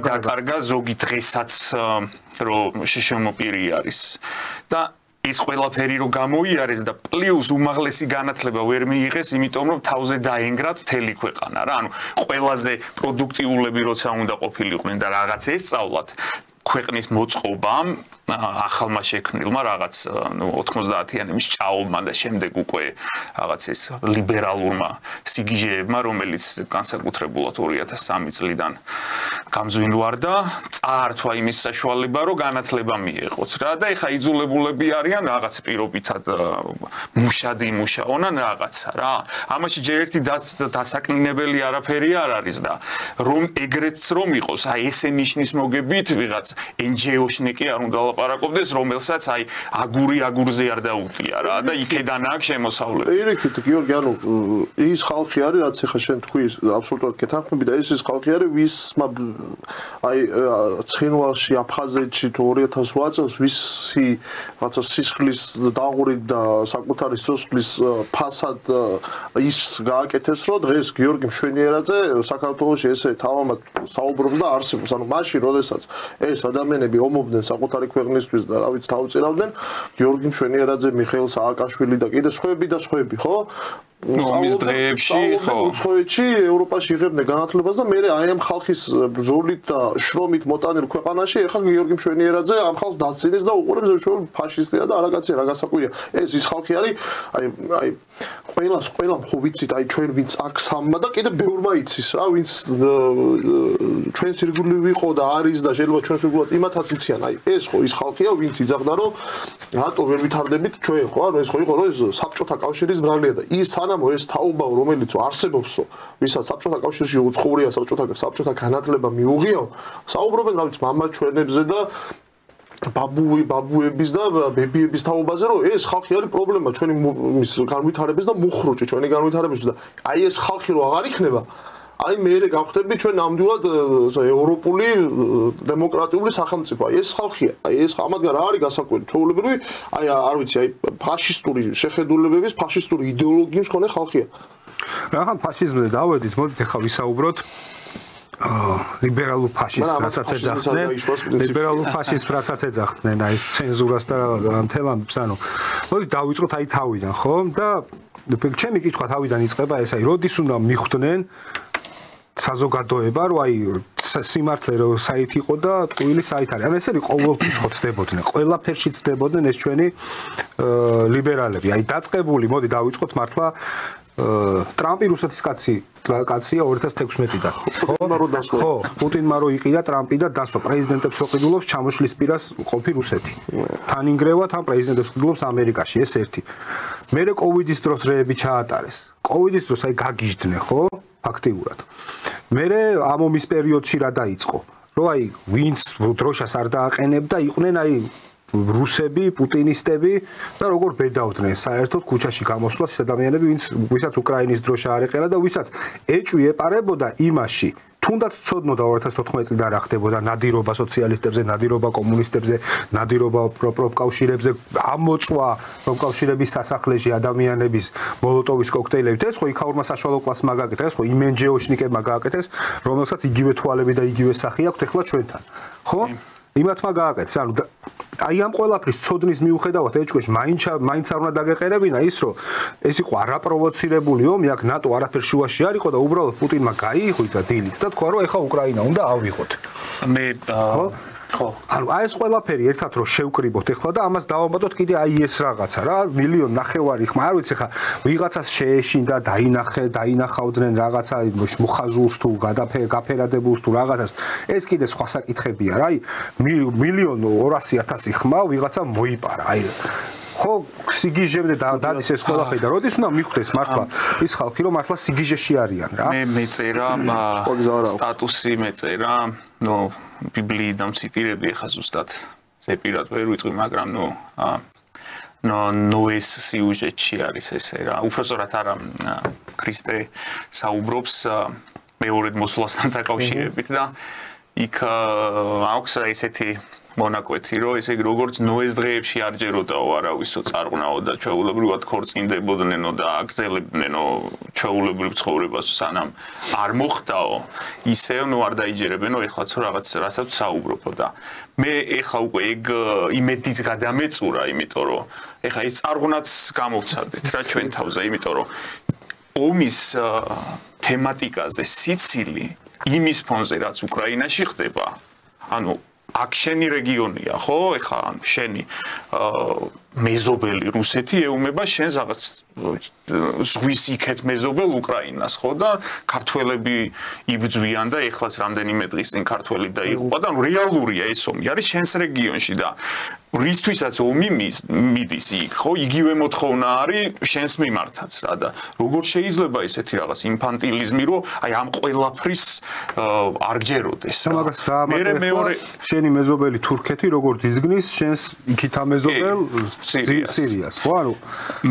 დაკარგა ზოგი დღესაც რომ შეშემოპირი არის და ის ყველაფერი რომ გამოიარეს და პლუს უმაღლესი განათლება ვერ მიიღეს, იმიტომ რომ თავზე დაენგრათ მთელი ქვეყანა რა. ანუ ყველაზე პროდუქტიულები როცა უნდა ყოფილიყვნენ და რაღაც ესწავლათ, ქვეყნის მოწყობამ ახალმა შექმნილმა რაღაც 90-იანების ჭაობმა და შემდეგ უკვე რაღაც ეს ლიბერალურმა სიგიჟეებმა, რომელიც განსაკუთრებულად 2003 წლიდან გამძვინვარდა, წაართვა იმის საშუალება, რომ განათლება მიეღოთ რა და ეხა იძულებულები არიან რაღაც პირობითად მუშადი იმუშაონ რაღაცა რა. ამაში ჯერ ერთი დასაკნინებელი არაფერი არ არის და რომ ეგრეც რომ იყოს, აი ესე ნიშნის მოგებით ვიღაცა NGO-შნიკი არ უნდა ლაპარაკობდეს, რომელსაც აი აგურზე არ დაუტია რა და იქედან აქვს შემოსავლები. პირიქით, გიორგი, ანუ ის ხალხი არის, რაც ახლა შენ თქვი, აბსოლუტურად გეთანხმები და ის ხალხი არის, ვის აი ცხინვალში, აფხაზეთში თუ 2008 წელს ვისი რაცა სისხლის დაღვრით და საკუთარი სისხლის ფასად ის გააკეთეს, რომ დღეს გიორგი მშვენიერაძე საქართველოში ესე თავამად საუბრობს და არსებობს. ანუ მაშინ, როდესაც ეს ადამიანები ომობდნენ საკუთარი ქვეყნისთვის და რა ვიცი თავწირავდნენ, გიორგი მშვენიერაძე, მიხეილ სააკაშვილი და კიდე სხვები, ხო? ომის დღეებში ხო უცხოეთში ევროპაში იღებდნენ განათლებას და მე აი ამ ხალხის ბრძოლით და შრომით მოტანილ ქვეყანაში ეხლა გიორგი მშვენიერაძე ამ ხალხს დაცინეს და უყურებს რომ ფაშისტია და არაკაცია რა გასაკვირია ეს ის ხალხი არის აი ყველამ ხო ვიცით აი ჩვენ ვინც აქ სამმა და კიდე ბევრმა იცის რა ვინც ჩვენს ირგვლივ ვიყო და არის და შეიძლება ჩვენს ირგვლივ იმათაც იციან აი ეს ხო ის ხალხია ვინც იძახდა რომ რატო ვერ ვითარდებით ჩვენ ხო ანუ ეს ხო იყო რომ ეს საბჭოთა კავშირის ბრალია და ის სანამ ეს თაობა რომელიც არსებობსო ვისაც საბჭოთა კავშირში უცხოურია საბჭოთა განათლება მიუღიაო საუბრობენ რა ვიცი მამაჩვენებზე და ბაბუების და ბებიების თაობაზე რომ ეს ხალხი არის პრობლემა ჩვენი მის განვითარების და მუხრუჭი ჩვენი განვითარების და აი ეს ხალხი რო აღარ იქნება აი მე გავხდები ჩვენ ნამდვილად ევროპული დემოკრატიული სახელმწიფო აი ეს ხალხია აი ეს ამათგან რა არის გასაკვირი ჩვეულებრივი აი არ ვიცი აი ფაშისტური შეხედულებების ფაშისტური იდეოლოგიის მქონე ხალხია რახან ფაშიზმზე დავედით მოდით ახლა ვისაუბროთ ლიბერალურ ფაშიზმს რასაც ეძახდნენ ლიბერალურ ფაშიზმს რასაც ეძახდნენ აი ცენზურას და მთელამებს ანუ მოდით დავიწყოთ აი თავიდან ხო და ჩემი კითხვა თავიდან იწყება ეს აი როდის უნდა მიხვდნენ საზოგადოება რომ აი სიმართლე რომ საით იყო და ტყუილი საით არის. ანუ ეს არის ყოველთვის ხო ცდებოდნენ. ყველაფერში ცდებოდნენ ეს ჩვენი ლიბერალები. აი დაწყებული, მოდი დავიწყოთ მართლა ტრამპი რუსეთის კაცია 2016-დან. ხო, პუტინმა რო იყიდა ტრამპი და დასვა პრეზიდენტებს რო ყიდულობს ჩამოშლის პირას ყოფი რუსეთი. თან ინგრევა თან პრეზიდენტებს ყიდულობს ამერიკაში, ეს ერთი. მერე კოვიდის დროს რეები ჩაატარეს. კოვიდის დროს აი გაგიჟდნენ, ხო? ფაქტიურად. მერე ამ ომის პერიოდში რა დაიწყო? რომ აი ვინც დროშას არ დააყენებდა, იყვნენ აი რუსები, პუტინისტები და როგორ ბედავდნენ საერთოდ ქუჩაში გამოსვლას ის ადამიანები, ვისაც უკრაინის დროშა არ ეყელა და ვისაც ეჭვი ეპარებოდა იმაში, თუნდაც ცოდნოდა 2014 წლიდან რა ხდებოდა ნადირობა სოციალისტებზე, ნადირობა კომუნისტებზე, ნადირობა პროპკავშირებზე, ამოწვა პროპკავშირების სასახლეში ადამიანების მოლოტოვის კოქტეილებით. ეს ხო იქაურმა საშუალო კლასმა გააკეთა, ეს ხო იმენჯეოშნიკებმა გააკეთეს, რომელსაც იგივე თვალები და იგივე სახე აქვთ ახლა ჩვენთან. ხო? იმათმა გააკეთეს. ანუ აი ამ ყველაფრის ცოდნის მიუხედავად ეჭვში მაინც არ უნდა დაგეყერებინა ის რომ ეს იყო არაპროვოცირებული ომი, აქ ნატო არაფერ შუაში არ იყო და უბრალოდ პუტინმა გაიხვიცა დილით და თქვა რომ ეხა უკრაინა უნდა ავიღოთ. მე ხო ანუ აი ეს ყველაფერი ერთად რომ შევკრიბოთ ეხლა და ამას დავამბატოთ კიდე აი ეს რაღაცა რა 1.5 მილიონ ხმა არ ვიცი ხა ვიღაცას შეეშინდა დაინახავდნენ რაღაცა მუხაზულს თუ გაფერადებულს თუ რაღაცას ეს კიდე სხვა საკითხებია რა აი 1.200.000 ხმა ვიღაცა მოიპარა აი ხო სიგიჟემდე დადის ეს ყველაფერი და როდის უნდა მიხვდეს მართლა ის ხალხი რომ მართლა სიგიჟეში არიან რა მე მეწერა სტატუსი მეწერა ნუ ბიბლიიდან ციტირები ახლა ზუსტად ზეპირად ვერ ვიტყვი მაგრამ ნუ ეს სიუჟეტში არის ესე რა უბრალოდ არა ქრისტე საუბრობს მეორედ მოსვლასთან დაკავშირებით და იქ აქვს ესეთი მონაკვეთი რომ ესე იგი როგორც ნოეს დღეებში არ ჯეროდაო არავისო წარღვნაო და ჩვეულებრივად ქორწინდებოდნენო და აგზელებდნენო ჩვეულებრივ ცხოვრებას სანამ არ მოხდაო ისე ნუ არ დაიჯერებენო ეხლაც რაღაც რასაც საუბრობო და მე ეხლა უკვე ეგ იმედიც გადამეწურა იმიტომ რომ ეხლა ეს წარღვნაც გამოვცადეთ რა ჩვენ თავზე იმიტომ რომ ომის თემატიკაზე სიცილი იმის ფონზე რაც უკრაინაში ხდება ანუ აქ შენი რეგიონია ხო ეხლა შენი მეზობელი რუსეთი ეუმება შენს რაღაც ზღვის იქეთ მეზობელ უკრაინას ხო და ქართველები იბრძვიან და ეხლაც რამდენიმე დღის წინ ქართველი დაიღუპა და რეალურია ეს ომი არის შენს რეგიონში და რისთვისაც ომი მიდის იქ, ხო? იგივე მოთხოვნა არის შენს მიმართაც რა და როგორ შეიძლება ესეთი რაღაც ინფანტილიზმი, რომ აი ამ ყველაფრის არ გჯეროდეს რა. მაგას გამარტივე შენი მეზობელი თურქეთი როგორ ძიძგნის შენს იქით ამეზობელ სირიას, ხო? ანუ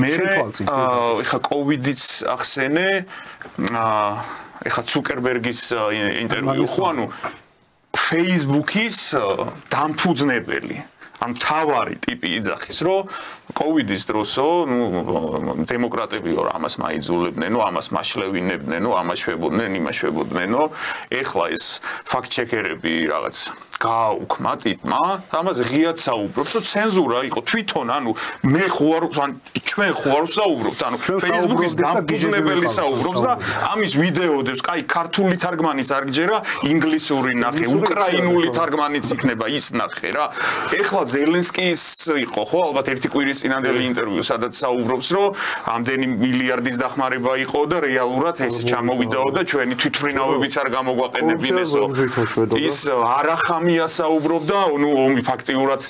მე ეხა კოვიდიც ახსენე, ეხა ცუკერბერგის ინტერვიუ ხო, ანუ Facebook-ის დამფუძნებელი ან მთავარი ტიპი იძახის, რომ კოვიდის დროსო, დემოკრატებიო ამას მაიძულებდნენ, ამას მაშლევინებდნენ, ამას შვებოდნენ, იმას შვებოდნენო. ეხლა ეს ფაქტ-ჩეკერები რაღაც გააუქმა ტიპმა, ამაზე ღიად საუბრობს, რომ ცენზურა იყო თვითონ, ანუ მე ხوار, ან ჩვენ ხوار ვსაუბრობთ, ანუ Facebook-ის დამფუძნებელი საუბრობს და ამის ვიდეოდებს, კაი, ქართული თარგმანის არ გჯერა, ინგლისური ნახე, უკრაინული თარგმანიც იქნება ის ნახე რა. ეხლა ზელენსკის იყო ხო, ალბათ ერთი კვირის წინანდელი ინტერვიუ, სადაც საუბრობს, რომ ამდენი მილიარდის დახმარება იყო და რეალურად ეს ჩამოვიდაო და ჩვენი თვითმფრინავებიც არ გამოგვაყენებინესო. ის არახამია საუბრობდა, ნუ ომი ფაქტიურად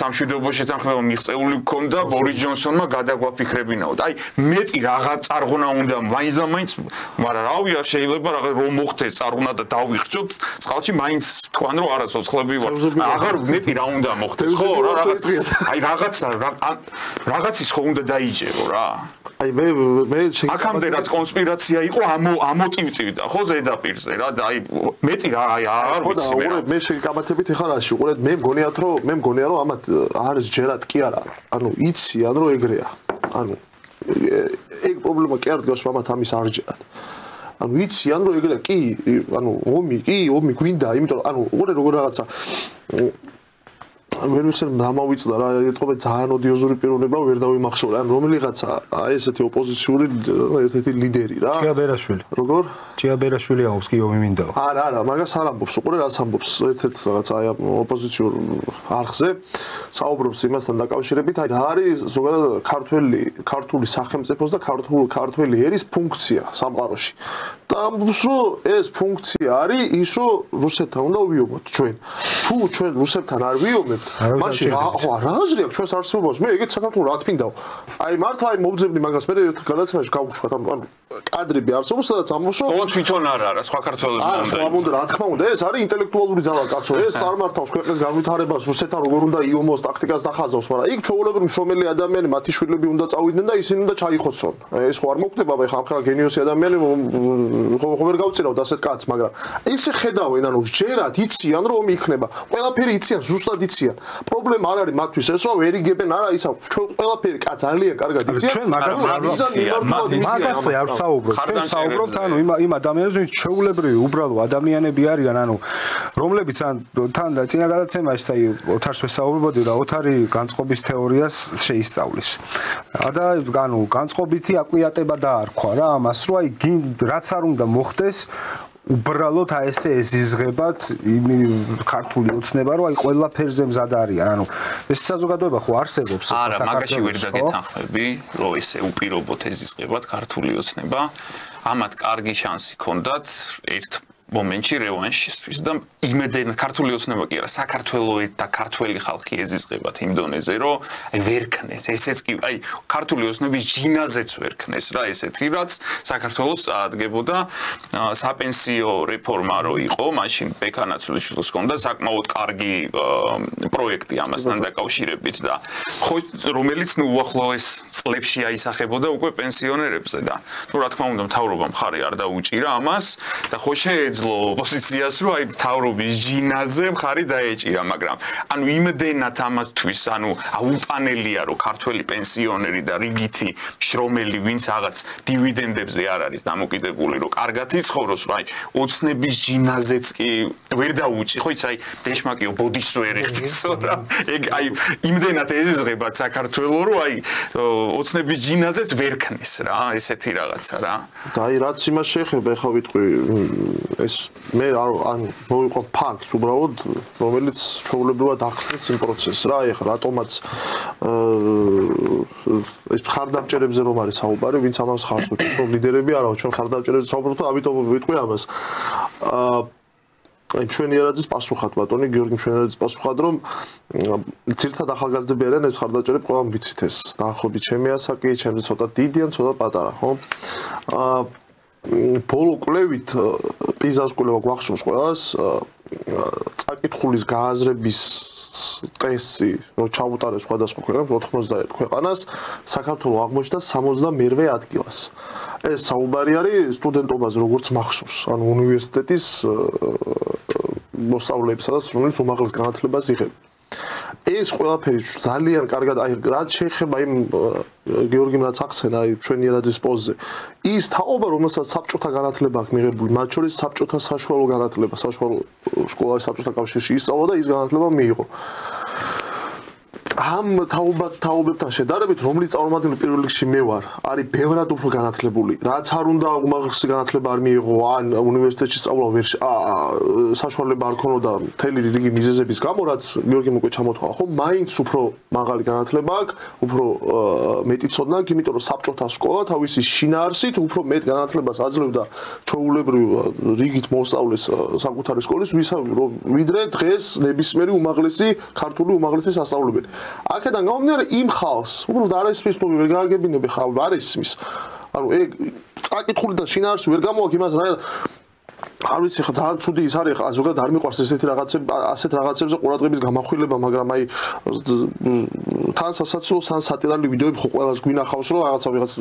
სამშვიდობო შეთანხმება მიღწეული ჰქონდა, ბორის ჯონსონმა გადაგვაფიქრებინაო. აი, მეტი რაღაც წარღვნა უნდა მაინც და მაინც, მაგრამ რავი, არ შეიძლება რაღაც რომ მოხდეს წარღვნა და დავიხჭოთ, წყალში მაინც თქვან რომ არა სოცხლები ვარ. აღარ მეტი რა უნდა მოხდეს, ხო? აი რაღაცის ხო უნდა დაიჯერო რა. აი მე აქამდე რაც კონსპირაცია იყო ამოტივტივდა ხო ზედაპირზე რა და აი მეტი რა აი არ ვიცი მე შეგამათებით ეხლა რაში უყურეთ მე მგონია რომ ამათ არის ჯერად კი არა ანუ იციან რომ ეგრეა ანუ ეგ პრობლემა კი არ დგას რომ ამათ ამის არ ჯერად ანუ იციან რომ ეგრეა კი ანუ ომი გვინდა იმიტომ ანუ უყურე როგორ რაღაცა ვერ ვიცი დამავიწდა რა ეთქობე ძალიან ოდიოზური პიროვნება ვერ დავიმახსოვრე ან რომელიღაცა აი ესეთი ოპოზიციური ერთ-ერთი ლიდერი რა ჭიაბერაშვილი როგორ ჭიაბერაშვილი ამბობს კი ომი მინდაო არა მაგას არ ამბობს უყურე რაც ამბობს ერთ-ერთი რაღაც აი ოპოზიციურ არხზე საუბრობს იმასთან დაკავშირებით აი რა არის ზოგადად ქართული სახელმწიფოს და ქართული ერის ფუნქცია სამყაროში და ამბობს რომ ეს ფუნქცია არის ის რომ რუსეთთან უნდა ვიობოთ ჩვენ თუ ჩვენ რუსეთთან არ ვიობებთ მაშინ ხო რა აზრი აქვს ჩვენს არსებობას მე ეგეთ საქართველოს რა თქინდაო აი მართლა აი მოვძებნი მაგას მე ერთ გადაცემაში გავუშვათ ანუ კადრები არსებობს სადაც ამბობს რომ თვითონ არა სხვა ქართველები უნდა რა თქმა უნდა ეს არის ინტელექტუალური ძალა კაცო ეს წარმართავს ქვეყნის განვითარებას რუსეთთან როგორ უნდა იომოს ტაქტიკას დახაზავს მაგრამ იქ ჩვეულებრივ მშრომელი ადამიანი მათი შვილები უნდა წავიდნენ და ისინი უნდა ჩაიხოცონ ეს ხო არ მოხდება ეხლა ახლა გენიოსი ადამიანი ხო ვერ გავწირავთ ასეთ კაცს მაგრამ ისე ხედავენ ანუ ჯერად იციან რომ იქნება ყველაფერი იციან ზუსტად იციან პრობლემა არ არის მათთვის ეს რომ ვერ იგებენ არა ისა ჩვენ ყველაფერი ძალიან კარგად იციან ჩვენ მაგაზე არ საუბრობთ ჩვენ საუბრობთ ანუ იმ ადამიანებზე ვინც ჩვეულებრივი უბრალო ადამიანები არიან ანუ რომლებიც ან თან წინა გადაცემაში აი ოთარს ვესაუბრებოდი რა ოთარი განწყობის თეორიას შეისწავლის და ანუ განწყობითი აკვიატება დაარქვა რა ამას რომ აი რაც არ უნდა მოხდეს უბრალოდ აი ესე ეზიზღებათ ქართული ოცნება რომ აი ყველაფერზე მზად არიან ანუ ეს საზოგადოება ხო არსებობს არა მაგაში ვერ დაგეთანხმები რომ ესე უპირობოდ ეზიზღებათ ქართული ოცნება ამათ კარგი შანსი ჰქონდათ ერთ მომენტში რევანშისთვის და იმედენ ქართული ოცნება კი არა საქართველოს და ქართველი ხალხი ეზიზღებათ იმ დონეზე რომ აი ვერ ქნეს ესეც კი აი ქართული ოცნების ჯინაზეც ვერ ქნეს რა ესეთი რაც საქართველოს ადგენდა საპენსიო რეფორმა რო იყო მაშინ ბექანაცულიშვილი ჰქონდა საკმაოდ კარგი პროექტი ამასთან დაკავშირებით და ხო რომელიც ნუ უახლოეს წლებში აისახებოდა უკვე პენსიონერებზე და ნუ რა თქმა უნდა მთავრობამ ხარი არ დაუჭირა ამას და ხო ოპოზიციას რომ აი მთავრობის ჯინაზე მხარი დაეჭირა მაგრამ ანუ იმდენად ამათთვის ანუ აუტანელია რომ ქართველი პენსიონერი და რიგითი შრომელი ვინც რაღაც დივიდენდებზე არ არის დამოკიდებული რომ კარგად იცხოვროს რომ აი ოცნების ჯინაზეც კი ვერ დაუჭი ხო იცი აი დეშმაკიო ბოდიშს ვერ ეხთისო რა ეგ აი იმდენად ეზიზღებათ საქართველოს რომ აი ოცნების ჯინაზეც ვერ ქნეს რა ესეთი რაღაცა რა და აი რაც იმას შეეხება ეხლა ვიტყვი ეს მე ანუ მოვიყვან ფაქტს უბრალოდ რომელიც ჩვეულებრივად ახსნის იმ პროცესს რა ეხლა რატომაც ეს ხარდამჭერებზე რომ არის საუბარი ვინც ამას ხარს უჭერს რომ ლიდერები არა ჩვენ ხარდამჭერებზე საუბრობთ ამიტომ ვიტყვი ამას აი მშვენიერაძის პასუხად ბატონი გიორგი მშვენიერაძის პასუხად რომ ძირთად ახალგაზრდები არიან ეს ხარდაჭერები ყველამ ვიცით ეს დაახლოებით ჩემი ასაკი ჩემზე ცოტა დიდი ან ცოტა პატარა ხო ბოლო კვლევით პიზას კვლევა გვახსოვს ყველას წაკითხulis გააზრების ტესტი რო ჩაუტარეს სხვადასხვა ქვეყნებს 91 ქვეყანას საქართველოს აღმოჩნდა 62-ე ადგილას ეს საუბარი არის სტუდენტობაზე როგორც მახსოვს ანუ უნივერსიტეტის მოსწავლეებს სადაც რომელიც უმაღლეს განათლებას იღებენ ეს ყველაფერი ძალიან კარგად აი რაც შეეხება იმ გიორგიმ რაც ახსენა აი მშვენიერაძის პოზზე ის თაობა რომელსაც საბჭოთა განათლება აქვს მიღებული მათ შორის საბჭოთა საშუალო განათლება საშუალო სკოლაში საბჭოთა კავშირში ისწავლა და ის განათლება მიიღო ამ თაობებთან შედარებით რომლის წარმომადგენელი პირველ რიგში მე ვარ არის ბევრად უფრო განათლებული რაც არ უნდა უმაღლესი განათლება არ მიიღო ან უნივერსიტეტში სწავლა ვერ საშუალება არ ქონოდა მთელი რიგი მიზეზების გამო რაც გიორგიმ უკვე ჩამოთქვა ხო მაინც უფრო მაღალი განათლება აქვს უფრო მეტი ცოდნა აქვს იმიტომ რომ საბჭოთა სკოლა თავისი შინაარსით უფრო მეტ განათლებას აძლევდა ჩვეულებრივ რიგით მოსწავლეს საკუთარი სკოლის ვიდრე დღეს ნებისმიერი უმაღლესი ქართული უმაღლესი სასწავლებელი აქედან გამომდინარე იმ ხალხს უბრალოდ არ ესმის თუ ვერ გააგებინები ხალხ არ ესმის ანუ ეგ წაკითხული და შინაარსი ვერ გამოაქვს იმას რა არ ვიცი ხა ძალიან ცუდი ის არის ხა ზოგადად არ მიყვარს ესეთი რაღაცები ასეთ რაღაცებზე ყურადღების გამახვილება მაგრამ აი თან სასაცილო თან სატირალი ვიდეოები ხო ყველას გვინახავს რომ ვიღაც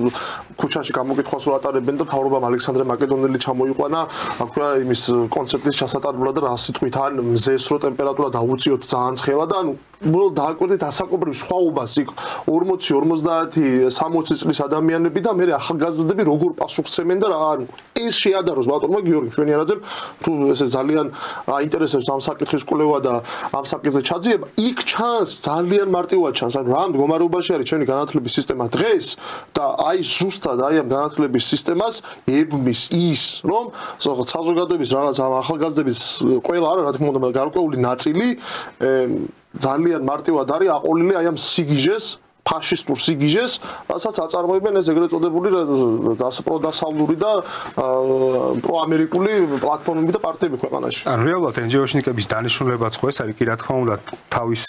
ქუჩაში გამოკითხვას რო ატარებენ და მთავრობამ ალექსანდრე მაკედონელი ჩამოიყვანა აქვე იმის კონცეპტის ჩასატარებლად და რა სიტყვით ან მზეს რო ტემპერატურა დაუწიოთ ძალიან ცხელა და ანუ უბრალოდ დააკვირდით ასაკობრივ სხვაობას იქ 40, 50, 60 წლის ადამიანები და მე ახალგაზრდები როგორ პასუხცემენ და რა ანუ ეს შეადაროს ბატონმა გიორგი მშვენიერაძემ თუ ესე ძალიან აინტერესებს ამ საკითხის კვლევა და ამ საკითხზე ჩაძიება იქ ჩანს ძალიან მარტივად ჩანს ანუ რა მდგომარეობაში არის ჩვენი განათლების სისტემა დღეს და აი ზუსტად აი ამ განათლების სისტემას ებმის ის რომ საზოგადოების რაღაც ახალგაზრდების ყველა არა რა თქმა უნდა გარკვეული ნაწილი ძალიან მარტივად არის აყოლილი აი ამ სიგიჟეს ფაშისტურ სიგიჟეს, რასაც აწარმოებენ ეს ეგრეთ წოდებული პროდასავლური და პროამერიკული პლატფორმები და პარტიები ქვეყანაში. ან რეალურად NGO-შნიკების დანიშნულებაც ხო ეს არის კი რა თქმა უნდა თავის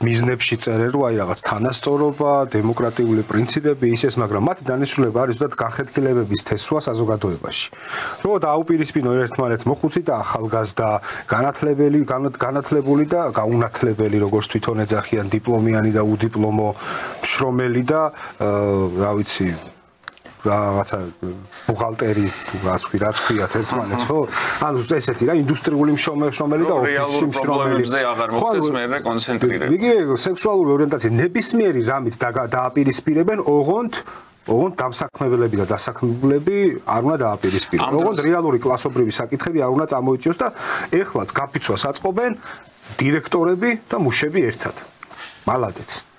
მიზნებში წერენ რომ აი რაღაც თანასწორობა, დემოკრატიული პრინციპები ისეს, მაგრამ მათი დანიშნულება არის ზუსტად განხეთქილებების თესვა საზოგადოებაში. რომ დაუპირისპინო ერთმანეთს მოხუცი და ახალგაზრდა, განათლებული და გაუნათლებელი, როგორც თვითონ ეძახიან დიპლომიანი და უდიპლომო შრომელი და რა ვიცი რაღაცა ბუღალტერი თუ რაც ქვიათ ერთმანეთს ხო? ანუ ესეთი რა ინდუსტრიული შრომელი და ოფისში შრომელი. აღარ მოხდეს მე კონცენტრირება. იგივე სექსუალური ორიენტაცია ნებისმიერი რამით დააპირისპირებენ ოღონდ დამსაქმებლები და დასაქმებლები არ უნდა დააპირისპირონ. ოღონდ რეალური კლასობრივი საკითხები არ უნდა წამოიწიოს და ეხლაც გაფიცვას აწყობენ დირექტორები და მუშები ერთად. მალადეც.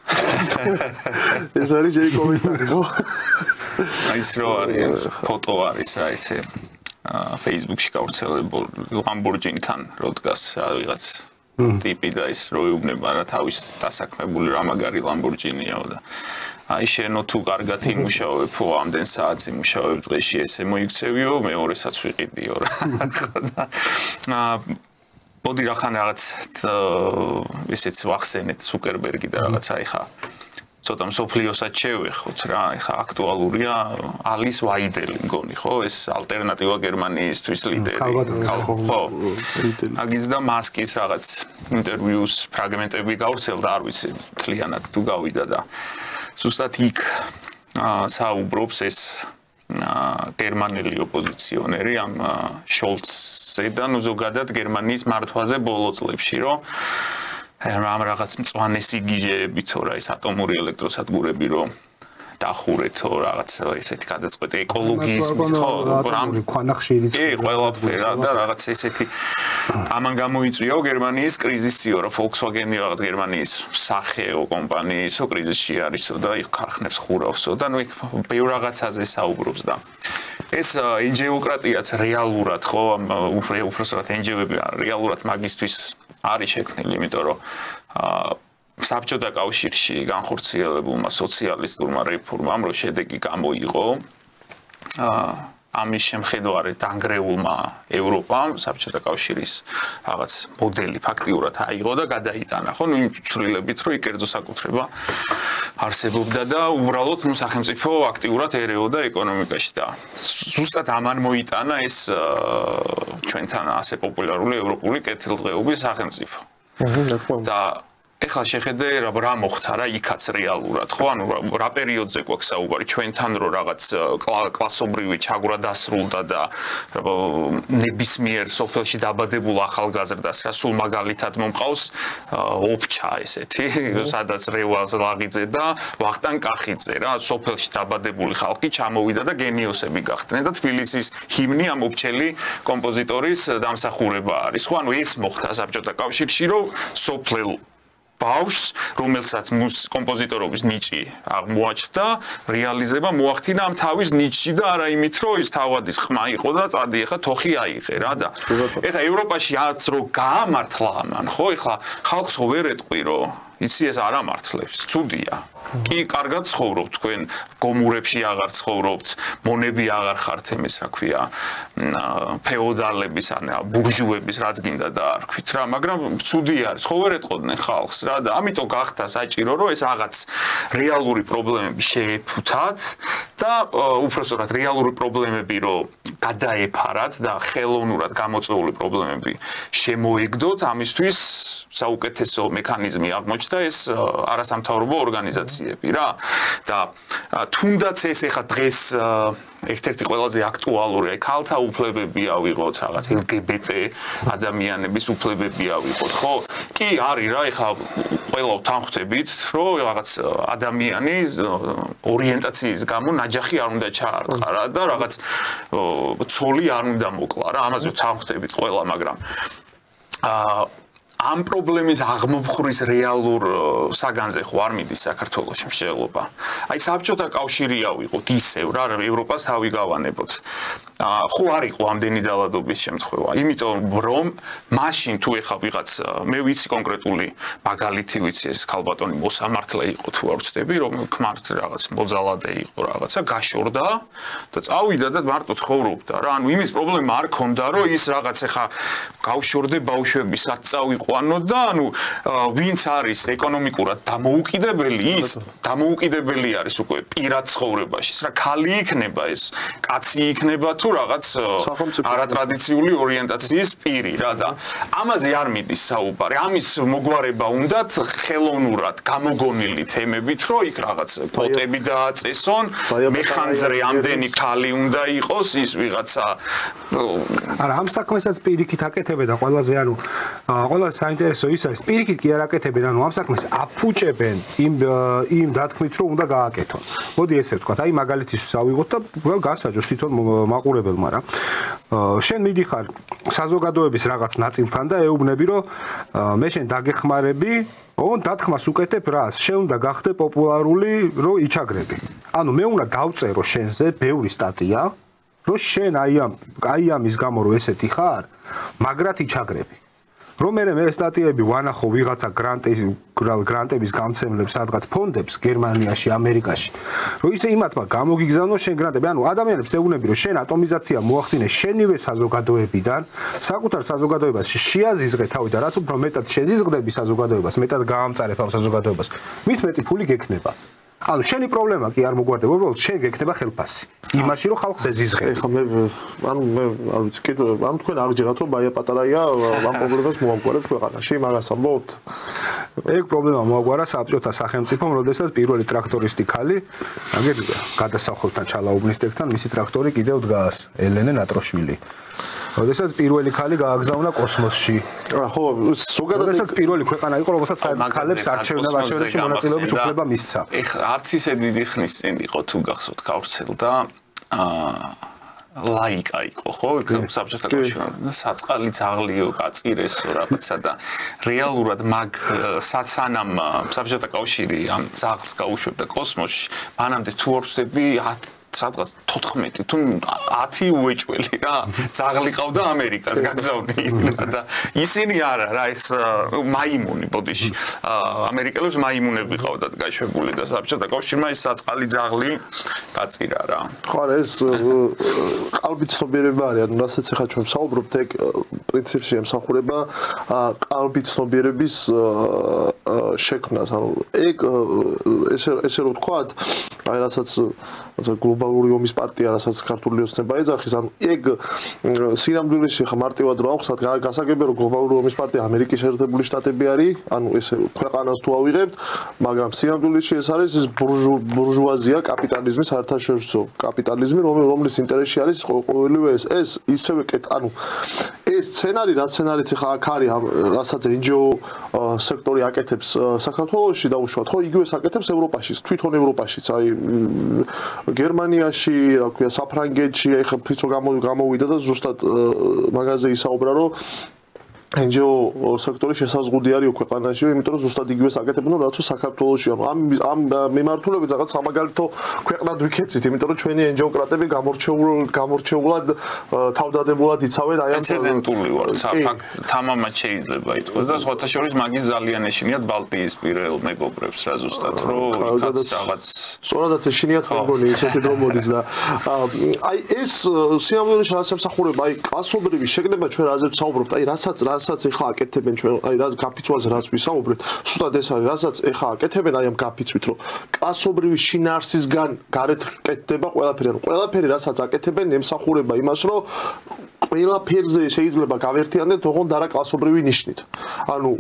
ეს არის ჯერი კომენტარი ხო? ის რო არის ფოტო არის რა ისე Facebook-ში გავრცელებული ლამბორჯინთან რო დგას ვიღაც ტიპი და ის რო ეუბნება რა თავის დასაქმებული რა მაგარი ლამბორჯინიაო და აი შენო თუ კარგად იმუშავებ ხო ამდენ საათს იმუშავებ დღეში ესე მოიქცევიო მეორესაც ვიყიდიო რა მოდი რახან რაღაც ისეც ვახსენეთ ზუკერბერგი და რაღაც აი ხა ცოტა მსოფლიოსაც შევეხოთ რა აი ხა აქტუალურია ალის ვაიდელი მგონი ხო ეს ალტერნატივა გერმანიისთვის ლიდერი ხო აგის და მასკის რაღაც ინტერვიუს ფრაგმენტები გავრცელდა არ ვიცი მთლიანად თუ გავიდა და ზუსტად იქ საუბრობს ეს გერმანელი ოპოზიციონერი ამ შოლცზე და ნუ ზოგადად გერმანიის მართვაზე ბოლო წლებში რომ ამ რაღაც მწვანე სიგიჟეები თუ რა ეს ატომური ელექტროსადგურები რომ დახურეთო რაღაც ესეთი გადაწყვეტი ეკოლოგიზმით ხო რამ ქვანახშირის ყველაფერი და რაღაც ესეთი ამან გამოიწვიო გერმანიის კრიზისიო რა Volkswagen-ი რაღაც გერმანიის სახეო კომპანიისო კრიზისში არისო და იქ ქარხნებს ხურავსო და ნუ იქ ბევრ რაღაცაზე საუბრობს და ეს NGO-კრატიაც რეალურად ხო უბრალოდ NGO-ები რეალურად მაგისტვის არის შექმნილი იმიტომ რომ საბჭოთა კავშირში განხორციელებულმა სოციალისტურმა რეფორმამ რო შედეგი გამოიღო ამის შემხედვარედ დანგრეულმა ევროპამ საბჭოთა კავშირის რაღაც მოდელი ფაქტიურად აიღო და გადაიტანა, ხო? იმ ცვლილებით, რომ კერძო საკუთრება არსებობდა და უბრალოდ სახელმწიფო აქტიურად ერეოდა ეკონომიკაში და ზუსტად ამან მოიტანა ეს ჩვენთან ასე პოპულარული ევროპული კეთილდღეობის სახელმწიფო. და ეხლა შეხედე რა მოხდა რა იქაც რეალურად ხო ანუ რა პერიოდზე გვაქვს საუბარი ჩვენთან რომ რაღაც კლასობრივი ჩაგვრა დასრულდა და ნებისმიერ სოფელში დაბადებულ ახალგაზრდას რა სულ მაგალითად მომყავს ოფჩა ესეთი სადაც რევალს ლაღიძე და ვახტანგ კახიძე რა სოფელში დაბადებული ხალხი ჩამოვიდა და გენიოსები გახდნენ და თბილისის ჰიმნი ამ ოფჩელი კომპოზიტორის დამსახურება არის ხო ანუ ეს მოხდა საბჭოთა კავშირში რომ სოფლელ ბავშვს, რომელსაც კომპოზიტორობის ნიჭი აღმოაჩნდა, რეალიზება მოახდინა ამ თავის ნიჭში და არა იმით, რომ ის თავადის ხმა იყო და წადი ეხა თოხი აიღე რა და ეხა ევროპაში რაც რო გაამართლა ამან, ხო, ეხლა ხალხს ხო ვერ ეტყვი, რომ იცი ეს არ ამართლებს, ცუდია. კი, კარგად ცხოვრობთ თქვენ, გომურებში აღარ ცხოვრობთ, მონები აღარ ხართ იმის, რა ქვია, ფეოდალების, ბურჟუების, რაც გინდა და არ ქვით რა, მაგრამ ცუდი არის, ხო ვერ ეტყოდნენ ხალხს რა და ამიტომ გახდა საჭირო, რომ ეს რაღაც რეალური პრობლემები შეეფუთათ და უბრალოდ რეალური პრობლემები რომ გადაეფარათ და ხელოვნურად გამოწვეული პრობლემები შემოეგდოთ, ამისთვის საუკეთესო მექანიზმი აღმოჩნდა ეს არასამთავრობო ორგანიზაციები რა და თუნდაც ეს ეხა დღეს ერთ-ერთი ყველაზე აქტუალური ქალთა უფლებები ავიღოთ რაღაც LGBT ადამიანების უფლებები ავიღოთ ხო კი არის რა ეხა ყველა თანხმდებით რომ რაღაც ადამიანი ორიენტაციის გამო ნაჯახი არ უნდა ჩაარტყა რა და რაღაც ცოლი არ უნდა მოკლა რა ამაზე თანხმდებით ყველა მაგრამ ამ პრობლემის აღმოფხვრის რეალურ საგანზე ხო არ მიდის საქართველოში მსჯელობა. აი საბჭოთა კავშირი ავიღოთ ისევ რა ევროპას თავი გავანებოთ. ხო არ იყო ამდენი ძალადობის შემთხვევა. იმიტომ რომ მაშინ თუ ეხა ვიღაც მე ვიცი კონკრეტული მაგალითი ვიცი ეს ქალბატონი მოსამართლე იყო თუ არ ვცდები რომ ქმართ რაღაც მოძალადე იყო რაღაცა გაშორდა და წავიდა და მარტო ცხოვრობდა რა. ანუ იმის პრობლემა არ ქონდა რომ ის რაღაც ეხა გავშორდე ბავშვები სად წავიყვანო და ანუ ვინც არის ეკონომიკურად დამოუკიდებელი ის დამოუკიდებელი არის უკვე პირად ცხოვრებაში. რა ქალი იქნება ეს კაცი იქნება თუ რაღაც არატრადიციული ორიენტაციის პირი რა და ამაზე არ მიდის საუბარი. ამის მოგვარება უნდათ ხელოვნურად გამოგონილი თემებით, რომ იქ რაღაც კვოტები დააწესონ, მეხანძრე ამდენი ქალი უნდა იყოს, ის ვიღაცა არა ამ საქმესაც პირიქით აკეთებენ და ყველაზე ანუ ყველაზე საინტერესო ის არის პირიქით კი არ აკეთებენ, ანუ ამ საქმეს აფუჭებენ იმ დათქმით, რომ უნდა გააკეთონ. მოდი ესე ვთქვათ, აი მაგალითისთვის ავიღოთ და გასაჯოს თვითონ მაყურებელმა რა. შენ მიდიხარ საზოგადოების რაღაც ნაწილთან და ეუბნები, რომ მე შენ დაგეხმარები, ოღონდ დათქმას უკეთებ რას? შენ უნდა გახდე პოპულარული, რომ იჩაგრები. ანუ მე უნდა გავწერო შენზე ბევრი სტატია, რომ შენ აი ამის გამო რომ ესეთი ხარ, მაგრად იჩაგრები. რომ მე სტატიები ვანახო ვიღაცა გრანტების გამცემლებს სადღაც ფონდებს გერმანიაში, ამერიკაში. რომ ისე იმათმა გამოგიგზავნო შენ გრანტები. ანუ ადამიანებს ეუბნები რომ შენ ატომიზაცია მოახდინე შენივე საზოგადოებიდან, საკუთარ საზოგადოებას შეაზიზღე თავი და რაც უფრო მეტად შეზიზღდები საზოგადოებას, მეტად გაამწარებ ამ საზოგადოებას, მით მეტი ფული გექნება. ანუ შენი პრობლემა კი არ მოგვარდება, უბრალოდ შენ გექნება ხელფასი. იმაში რომ ხალხს ეზიზღები. ეხლა მე არ ვიცი კიდე ამ თქვენ არ გჯერათ რომ ბაია პატარაია ამ პრობლემას მოაგვარებს ქვეყანაში, მაგას ამბობთ. ეგ პრობლემა მოაგვარა საბჭოთა სახელმწიფომ, როდესაც პირველი ტრაქტორისტი ხალი, აგერია, გადასახლებთან ჩალაუბნისტებთან მისი ტრაქტორი კიდევ დგას, ელენე ნატროშვილი. როდესაც პირველი ხალი გააგზავნა კოსმოსში. ხო, ზოგადად როდესაც პირველი ქვეყანა იყო, რომელსაც ხალებს არჩევნებში მონაწილეობის უფლება მისცა. ეხლა არც ისე დიდი ხნის წინ იყო თუ გახსოვთ გავრცელდა ლაიკა იყო ხო საბჭოთა კავშირში საწყალი ძაღლიო კაწირესო რაღაცა და რეალურად მაგ სანამ საბჭოთა კავშირი ამ ძაღლს გაუშვებდა კოსმოსში მანამდე თუ არ ვცდები სადღაც 14 თუ 10 უეჭველი რა ძაღლი ყავდა ამერიკას გაგზავნილი და ისინი არა რა ეს მაიმუნი ბოდიში ამერიკელებს მაიმუნები ყავდათ გაშვებული და საბჭოთა კავშირმა ის საწყალი ძაღლი გაწირა რა ხო არა ეს ყალბიცნობიერება არის ანუ რასაც ახლა ჩვენ ვსაუბრობთ ეგ პრინციპში ემსახურება ყალბიცნობიერების შექმნას ანუ ეგ ესე რომ ვთქვათ აი რასაც გლობალური ომის პარტია რასაც ქართული ოცნება ეძახის ანუ ეგ სინამდვილეში ხა მარტივად რა ვხსნათ გასაგებია რომ გლობალური ომის პარტია ამერიკის შეერთებული შტატები არის ანუ ესე ქვეყანას თუ ავიღებთ მაგრამ სინამდვილეში ეს არის ეს ბურჟუაზია კაპიტალიზმის საერთაშორისო კაპიტალიზმი რომლის ინტერესში არის ყოველივე ეს ისევე ანუ ეს სცენარი რა სცენარიც ხა აქ არის რასაც NGO სექტორი აკეთებს საქართველოში დაუშვათ ხო იგივეს აკეთებს ევროპაშიც თვითონ ევროპაშიც აი გერმანიაში, რა ქვია, საფრანგეთში, ეხლა ფიცო გამოვიდა და ზუსტად მაგაზე ისაუბრა, რომ NGO სექტორი შესაძლებელი არის ქვეყანაში, იმიტომ რომ ზუსტად იგივეს აკეთებენ, რაც საქართველოში, ანუ ამ მიმართულებით რაღაც სამაგალითო ქვეყნად ვიქეცით, იმიტომ რომ ჩვენი NGO კრატები გამორჩეულად თავდადებულად იცავენ აი ამ პრეცედენტული ვარ, ფაქტ თამამად შეიძლება ითქვას და სხვათა შორის მაგის ძალიან ეშინიათ ბალტიისპირელ მეგობრებს რა ზუსტად, რომ იქაც რაღაც სწორადაც ეშინიათ მეგონი ისეთი დრო მოდის და აი ეს სინამდვილეში რაც ემსახურება, აი კლასობრივი შეგნება ჩვენ რაზე ვსაუბრობთ, აი რასაც ეხლა აკეთებენ ჩვენ აი რა გაფიცვაზე რაც ვისაუბრეთ სულად ეს არის რასაც ეხლა აკეთებენ აი ამ გაფიცვით რომ კლასობრივი შინაარსისგან გარეთ კეთდება ყველაფერი ანუ ყველაფერი რასაც აკეთებენ ემსახურება იმას რომ ყველაფერზე შეიძლება გავერთიანდეთ ოღონდ არა კლასობრივი ნიშნით ანუ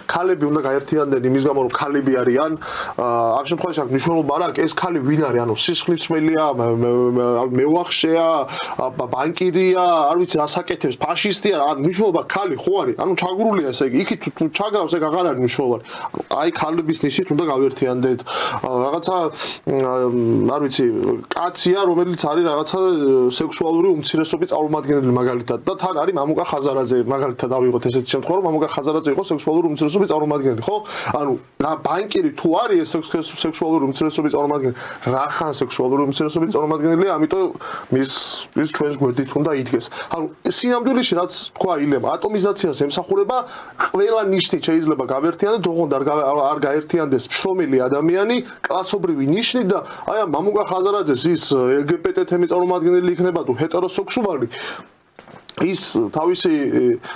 ქალები უნდა გაერთიანდენ იმის გამო რომ ქალები არიან ამ შემთხვევაში აქ მნიშვნელობა არ აქვს ეს ქალი ვინ არის ანუ სისხლისმელია მეუახშეა ბანკირია არ ვიცი რას აკეთებს ფაშისტია ან მნიშვნელობა ქალი ხო არის ანუ ჩაგრულია ესე იგი იქით თუ ჩაგრავს ეგ აღარ არის მნიშვნელობა აი ქალების ნიშნით უნდა გავერთიანდეთ რაღაცა არ ვიცი კაცია რომელიც არის რაღაცა სექსუალური უმცირესობის წარმომადგენელი მაგალითად და თან არის მამუკა ხაზარაძე მაგალითად ავიღოთ ესეთი შემთხვევა რომ მამუკა ხაზარაძე იყო სექსუალური უმცირესობის წარმომადგენელი ხო ანუ რა ბანკირი თუ არის სექსუალური უმცირესობის წარმომადგენელი რა ხან სექსუალური უმცირესობის წარმომადგენელია ამიტომ მის ჩვენს გვერდით უნდა იდგეს ანუ სინამდვილეში რაც თქვა ილემა ატომიზაციას ემსახურება ყველა ნიშნით შეიძლება გავერთიანდეთ ოღონდ არ გაერთიანდეს შრომელი ადამიანი კლასობრივი ნიშნით და აი ამ მამუკა ხაზარაძეს ის LGBT თემის წარმომადგენელი იქნება თუ ჰეტეროსექსუალი ის თავისი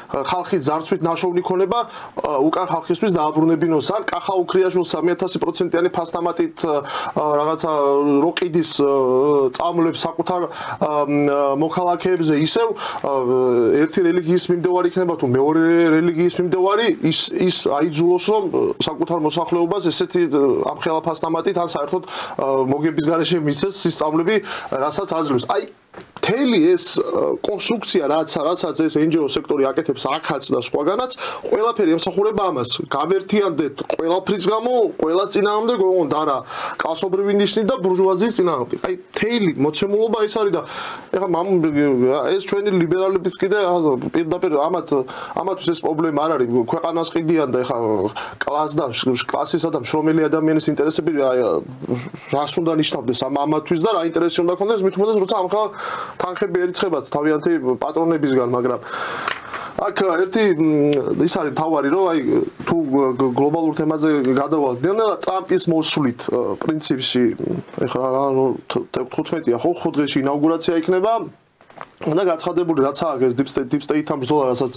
ხალხის ძარცვით ნაშოვნი ქონება უკან ხალხისთვის დააბრუნებინოს ან კახა უქრიაშვილ 3000%-იანი ფასტამატით რაღაცა როყიდის წამლებს საკუთარ მოქალაქეებზე ისევ ერთი რელიგიის მიმდევარი იქნება თუ მეორე რელიგიის მიმდევარი ის აიძულოს რომ საკუთარ მოსახლეობას ესეთი ამხელა ფასტამატით ან საერთოდ მოგების გარეშე მისცეს სისწავლები რასაც აძლევს აი თელი ეს კონსტრუქცია რასაც ეს NGO სექტორი აკეთებს აქაც და სხვაგანაც ყველაფერი ემსახურება ამას გავერთიანდეთ ყველაფრის გამო ყველა წინააღმდეგ ოღონდ არა კლასობრივი ნიშნით და ბურჟუაზიის წინააღმდეგ აი თელი მოცემულობა ეს არის და ეხლა ეს ჩვენი ლიბერალებიც კიდე პირდაპირ ამათთვის ეს პრობლემა არ არის ქვეყანას ყიდიან და ეხლა კლასისა და მშრომელი ადამიანის ინტერესები რას უნდა ნიშნავდეს ამათთვის და რა ინტერესი უნდა ქონდეს მით უმეტეს როცა ამხა თანხები ერიცხებათ თავიანთი პატრონებისგან, მაგრამ აქ ერთი ის არის თავარი, რომ აი თუ გლობალურ თემაზე გადავალთ, ნელ-ნელა ტრამპის მოსვლით პრინციპში, ეხლა 15-ია ხო, 5 დღეში ინაუგურაცია იქნება. და გაცხადებული რაც აქვს deep state-თან ბრძოლა რასაც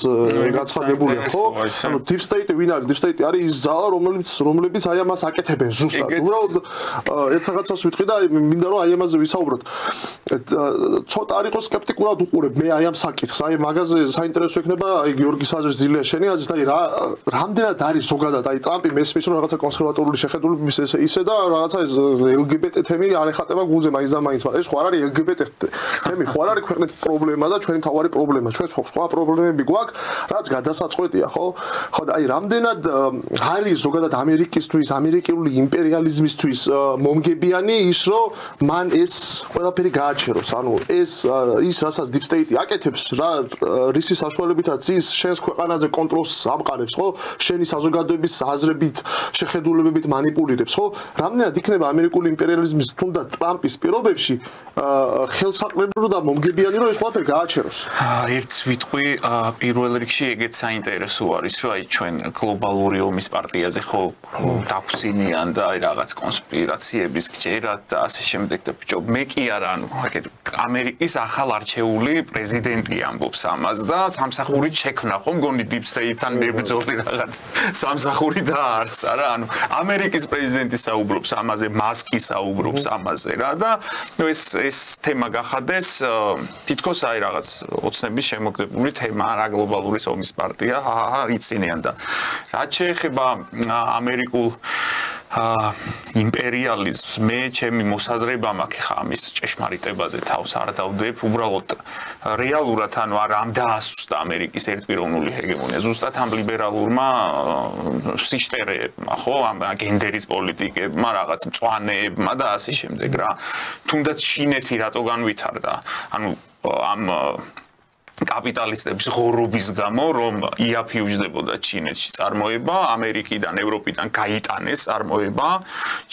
გაცხადებულია ხო? ანუ deep state ვინ არის? deep state არის ის ძალა რომლებიც აი ამას აკეთებენ ზუსტად. უბრალოდ ერთ რაღაცას ვიტყვი და მინდა რომ აი ამაზე ვისაუბროთ. ცოტა არ იყოს სკეპტიკურად უყურებ მე აი ამ საკითხს. აი მაგაზე საინტერესო იქნება აი გიორგი საზრის ზილია შენი აზრით აი რამდენად არის ზოგადად აი ტრამპი მესმის რომ რაღაცა კონსერვატორული შეხედულები ისე და რაღაცა LGBT თემი არ ეხატება გულზე მაინც და მაინც. ეს ხო არ არის LGBT თემი, ხო არ არის ქვეყნის პრობლემა და ჩვენი თავარი პრობლემა. ჩვენ სხვა პრობლემები გვაქვს, რაც გადასაწყვეტია, ხო? ხო და აი რამდენად არის ზოგადად ამერიკისთვის, ამერიკული იმპერიალიზმისთვის მომგებიანი ის, რომ მან ეს ყველაფერი გააჩეროს. ანუ ის რასაც deep state აკეთებს, რისი საშუალებითაც ის შენს ქვეყანაზე კონტროლს ამყარებს, ხო? შენი საზოგადოების აზრებით, შეხედულებებით манипуლირებს, ხო? რამდენად იქნება ამერიკული იმპერიალიზმის თუნდაც ტრამპის პირობებში ხელსაყრელი და მომგებიანი რომ ეს ყველაფერი გააჩეროს. ერთ ვიტყვი პირველ რიგში ეგეც საინტერესო არის, რომ აი ჩვენ გლობალური ომის პარტიაზე ხო დაგვსინიან და აი რაღაც კონსპირაციების გჯერათ და ასე შემდეგ და ბიჭო მე კი არა ანუ ამერიკის ახალ არჩეული პრეზიდენტი ამბობს ამას და სამსახურით შექმნა ხო მგონი deep state-თან მებრძოლი რაღაც სამსახური დაარსა რა ანუ ამერიკის პრეზიდენტი საუბრობს ამაზე მასკი საუბრობს ამაზე რა და ეს თემა გახადეს თითქოს აი რაღაც ოცნების შემოგდებული თემა რა გლობალური ომის პარტია იცინიან და რაც შეეხება ამერიკულ იმპერიალიზმს მე ჩემი მოსაზრება მაქვს ხა ამის ჭეშმარიტებაზე თავს არ დავდებ უბრალოდ რეალურად ანუ არ დაასუსტა ამერიკის ერთპიროვნული ჰეგემონია ზუსტად ამ ლიბერალურმა სიშტერეებმა ხო ამ გენდერის პოლიტიკებმა რაღაც მწვანეებმა და ასე შემდეგ რა თუნდაც ჩინეთი რატო განვითარდა ანუ ამ კაპიტალისტების ღორობის გამო რომ იაფიუჯდებოდა ჩინეთში წარმოება ამერიკიდან ევროპიდან გაიტანეს წარმოება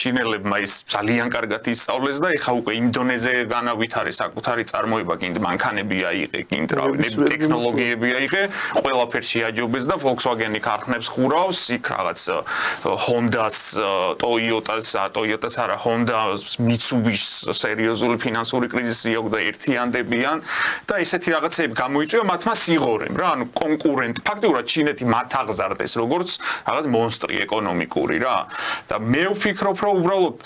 ჩინელებმა ის ძალიან კარგად ისწავლეს და ეხა უკვე ინდონეზია განავითარეს საკუთარი წარმოება კიდ მანქანები აიღე კიდ რავი ტექნოლოგიები აიღე ყველაფერში აჯობეს და Volkswagen-ი ქარხნებს ხურავს იქ რაღაც Honda-ს Toyota-ს არა Honda-ს Mitsubishi-ს სერიოზული ფინანსური კრიზისი აქვს და ერთიანდებიან და ესეთი რაღაცები მოიწვია მათმა სიღორემ რა ანუ კონკურენტ ფაქტიურად ჩინეთი მათ აღზარდეს როგორც რაღაც მონსტრი ეკონომიკური რა და მე ვფიქრობ რომ უბრალოდ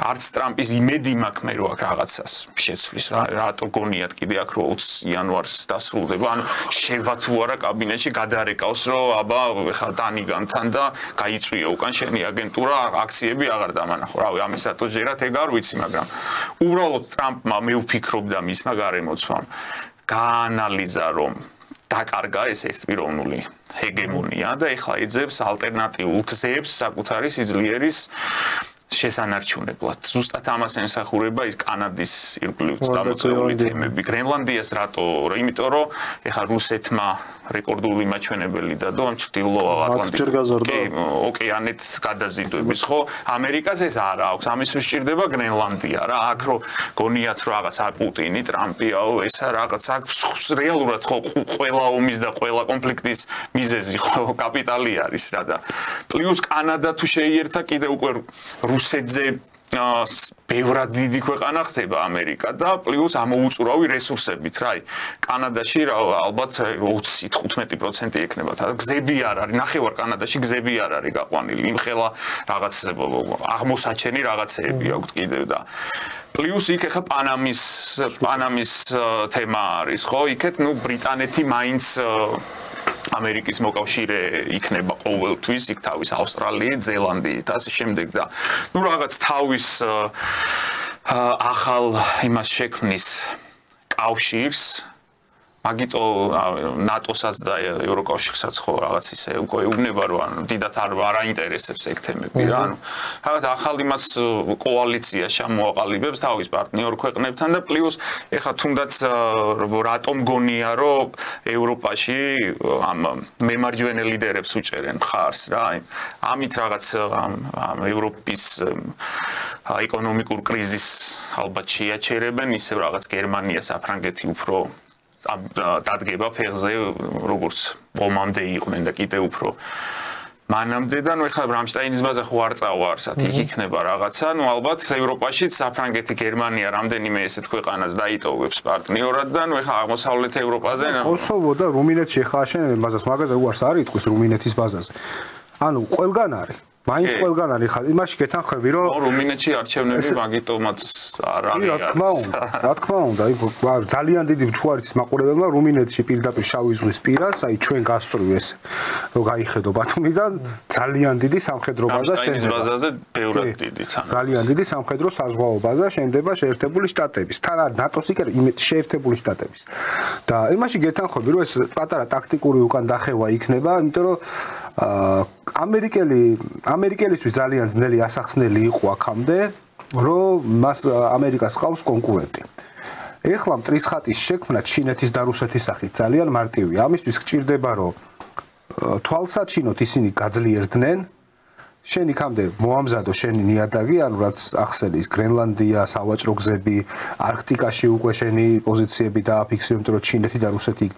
არც ტრამპის იმედი მაქვს მე რო აქ რაღაცას შეცვლის რა რატო გონიათ კიდე აქ რო 20 იანვარს დასრულდება ანუ შევა თუ არა კაბინეტში გადარეკავს რომ აბა ეხა დანიგანთან და გაიწვია უკან შენი აგენტურა აქციები აღარ დამანახო რავი ამის რატო ჯერათ ეგ არ ვიცი მაგრამ უბრალოდ ტრამპმა მე ვფიქრობ და მისმა გარემოცვამ გაანალიზა რომ დაკარგა ეს ერთპიროვნული ჰეგემონია და ეხლა ეძებს ალტერნატიულ გზებს საკუთარი სიძლიერის შესანარჩუნებლად. ზუსტად ამას ემსახურება ის კანადის ირგვლივ წამოწეული თემები. გრენლანდიას რატო? იმიტომ რომ ეხლა რუსეთმა რეკორდული მაჩვენებელი დადო ამ ჩრდილო ატლანტიკის ოკეანეთ გადაზიდვების ხო? ამერიკას ეს არა აქვს. ამისთვის სჭირდება გრენლანდია რა. აქ რო გონიათ რომ რაღაც პუტინი, ტრამპიაო, ეს რაღაც აქ რეალურად ხო ყველა ომის და ყველა კონფლიქტის მიზეზი ხო კაპიტალი არის რა და პლუს კანადა თუ შეიერთა კიდე უკვე რუსეთზე ბევრად დიდი ქვეყანა ხდება ამერიკა და პლუს ამოუწურავი რესურსებით რა კანადაში ალბათ 20-15% იქნება და გზები არ არის ნახევარ კანადაში გზები არ არის გაყვანილი იმხელა რაღაც აღმოსაჩენი რაღაცეები აქვს კიდევ და პლუს იქ ახლა პანამის თემა არის ხო იქეთ ნუ ბრიტანეთი მაინც ამერიკის მოკავშირე იქნება ყოველთვის იქ თავის ავსტრალიით, ზელანდიით, ასე შემდეგ და ნუ რაღაც თავის ახალ იმას შექმნის კავშირს მაგიტო ნატოსაც და ევროკავშირსაც ხო რაღაც ისე უკვე ეუბნება რომ დიდათ არ აინტერესებს ეგ თემები რა ანუ რაღაც ახალ იმას კოალიცია შემოაყალიბებს თავის პარტნიორ ქვეყნებთან და პლუს ეხა თუნდაც რატომ გონია რომ ევროპაში ამ მემარჯვენე ლიდერებს უჭერენ ხარს რა ამით რაღაც ევროპის ეკონომიკურ კრიზისს ალბათ შეაჩერებენ ისევ რაღაც გერმანია საფრანგეთი უფრო დადგება ფეხზე როგორც ომამდე იყვნენ და კიდე უფრო მანამდე და ნუ ეხლა რამშტაინის ბაზა ხო არ წავარსათ იქ იქნება რაღაცა ნუ ალბათ ევროპაშიც საფრანგეთი გერმანია რამდენიმე ესეთ ქვეყანას დაიტოვებს პარტნიორად და ნუ ეხლა აღმოსავლეთ ევროპაზე კოსოვო და რუმინეთში ხა აშენებენ ბაზას მაგაზე უარს არ იტყვის რუმინეთის ბაზაზე ანუ ყველგან არის მაინც ყველგან არის ხალხი. იმაში გეთანხმები, რომ რუმინეთში არჩევნები მაგიტომაც არ არის. რა თქმა უნდა, ძალიან დიდი თუ არის მაყურებელმა რუმინეთში პირდაპირ შავი ზღვის პირას, აი ჩვენ გასწრულ ეს რომ გაიხედო ბათუმიდან ძალიან დიდი სამხედრო ბაზა შენდება. ბაზაზე ბევრად დიდი ძალიან დიდი სამხედრო საზღვაო ბაზა შენდება შეერთებული შტატების. თან ნატოსი კი იმით შეერთებული შტატების. და იმაში გეთანხმები, რომ ეს პატარა ტაქტიკური უკან დახევა იქნება, იმიტომ რომ ამერიკელისთვის ძალიან ძნელი ასახსნელი იყო აქამდე, რომ მას ამერიკას ყავს კონკურენტი. ეხლა მტრის ხატის შექმნა ჩინეთის და რუსეთის სახით ძალიან მარტივია. ამისთვის გჭირდება, რომ თვალსაჩინოთ ისინი გაძლიერდნენ, შენ იქამდე მოამზადო შენი ნიადაგი, ანუ რაც ახსენის გრენლანდია, სავაჭრო გზები, არქტიკაში უკვე შენი პოზიციები დააფიქსირო, იმიტომ რომ ჩინეთი და რუსეთი იქ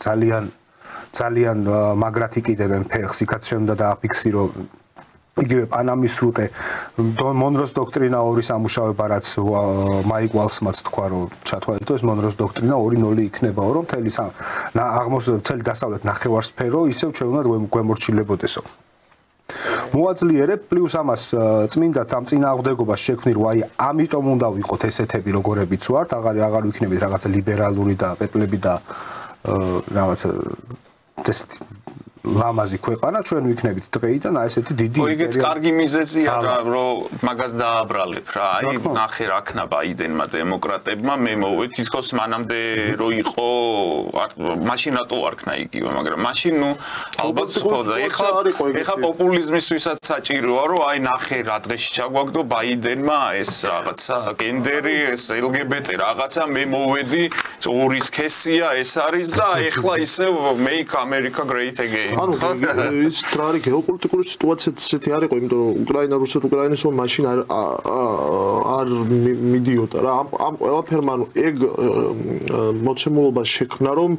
ძალიან მაგრად იყიდებენ ფეხს, იქაც შემდა დააფიქსირო იგივე პანამის სრუტე, მონროს დოქტრინა 2 სამუშაოება, რაც მაიკ ვალსმაც თქვა, რომ ჩათვალეთ, ეს მონროს დოქტრინა 2:0 იქნებაო, რომ მთელი დასავლეთ ნახევარსფერო ისევ ჩვენ უნდა გვემორჩილებოდესო. მოაძლიერებ პლუს ამას წმინდათ ამ წინააღმდეგობას შექმნი, რომ აი ამიტომ უნდა ვიყოთ ესეთები, როგორებიც ვართ, აღარ ვიქნებით რაღაცა ლიბერალური და პეპლები და რაღაცა ესეთი ლამაზი ქვეყანა, ჩვენ ვიქნებით დღეიდან აი ესეთი დიდი იგიც კარგი მიზეზია რა, რომ მაგას დააბრალებ რა. აი ნახე რა ქნა ბაიდენმა დემოკრატებმა, მე მოვე თითქოს მანამდე რო იყო, მაშინ რატო არქნა იგივე, მაგრამ მაშინ ნუ ალბათ ხო და ეხლა პოპულიზმისთვისაც საჭიროა, რომ აი ნახე რა დღეში ჩაგვაგდო ბაიდენმა ეს რაღაცა გენდერი, ეს LGBT რაღაცა, მე მოვედი ორის ქესია ეს არის და ეხლა ისევ make America great again. ანუ ის რა არის გეოპოლიტიკური სიტუაციაც ისეთი არ იყო, იმიტომ რომ უკრაინა რუსეთ-უკრაინის ომი მაშინ არ მიდიოდა რა. ამ ყველაფერმა ანუ ეგ მოცემულობა შექმნა, რომ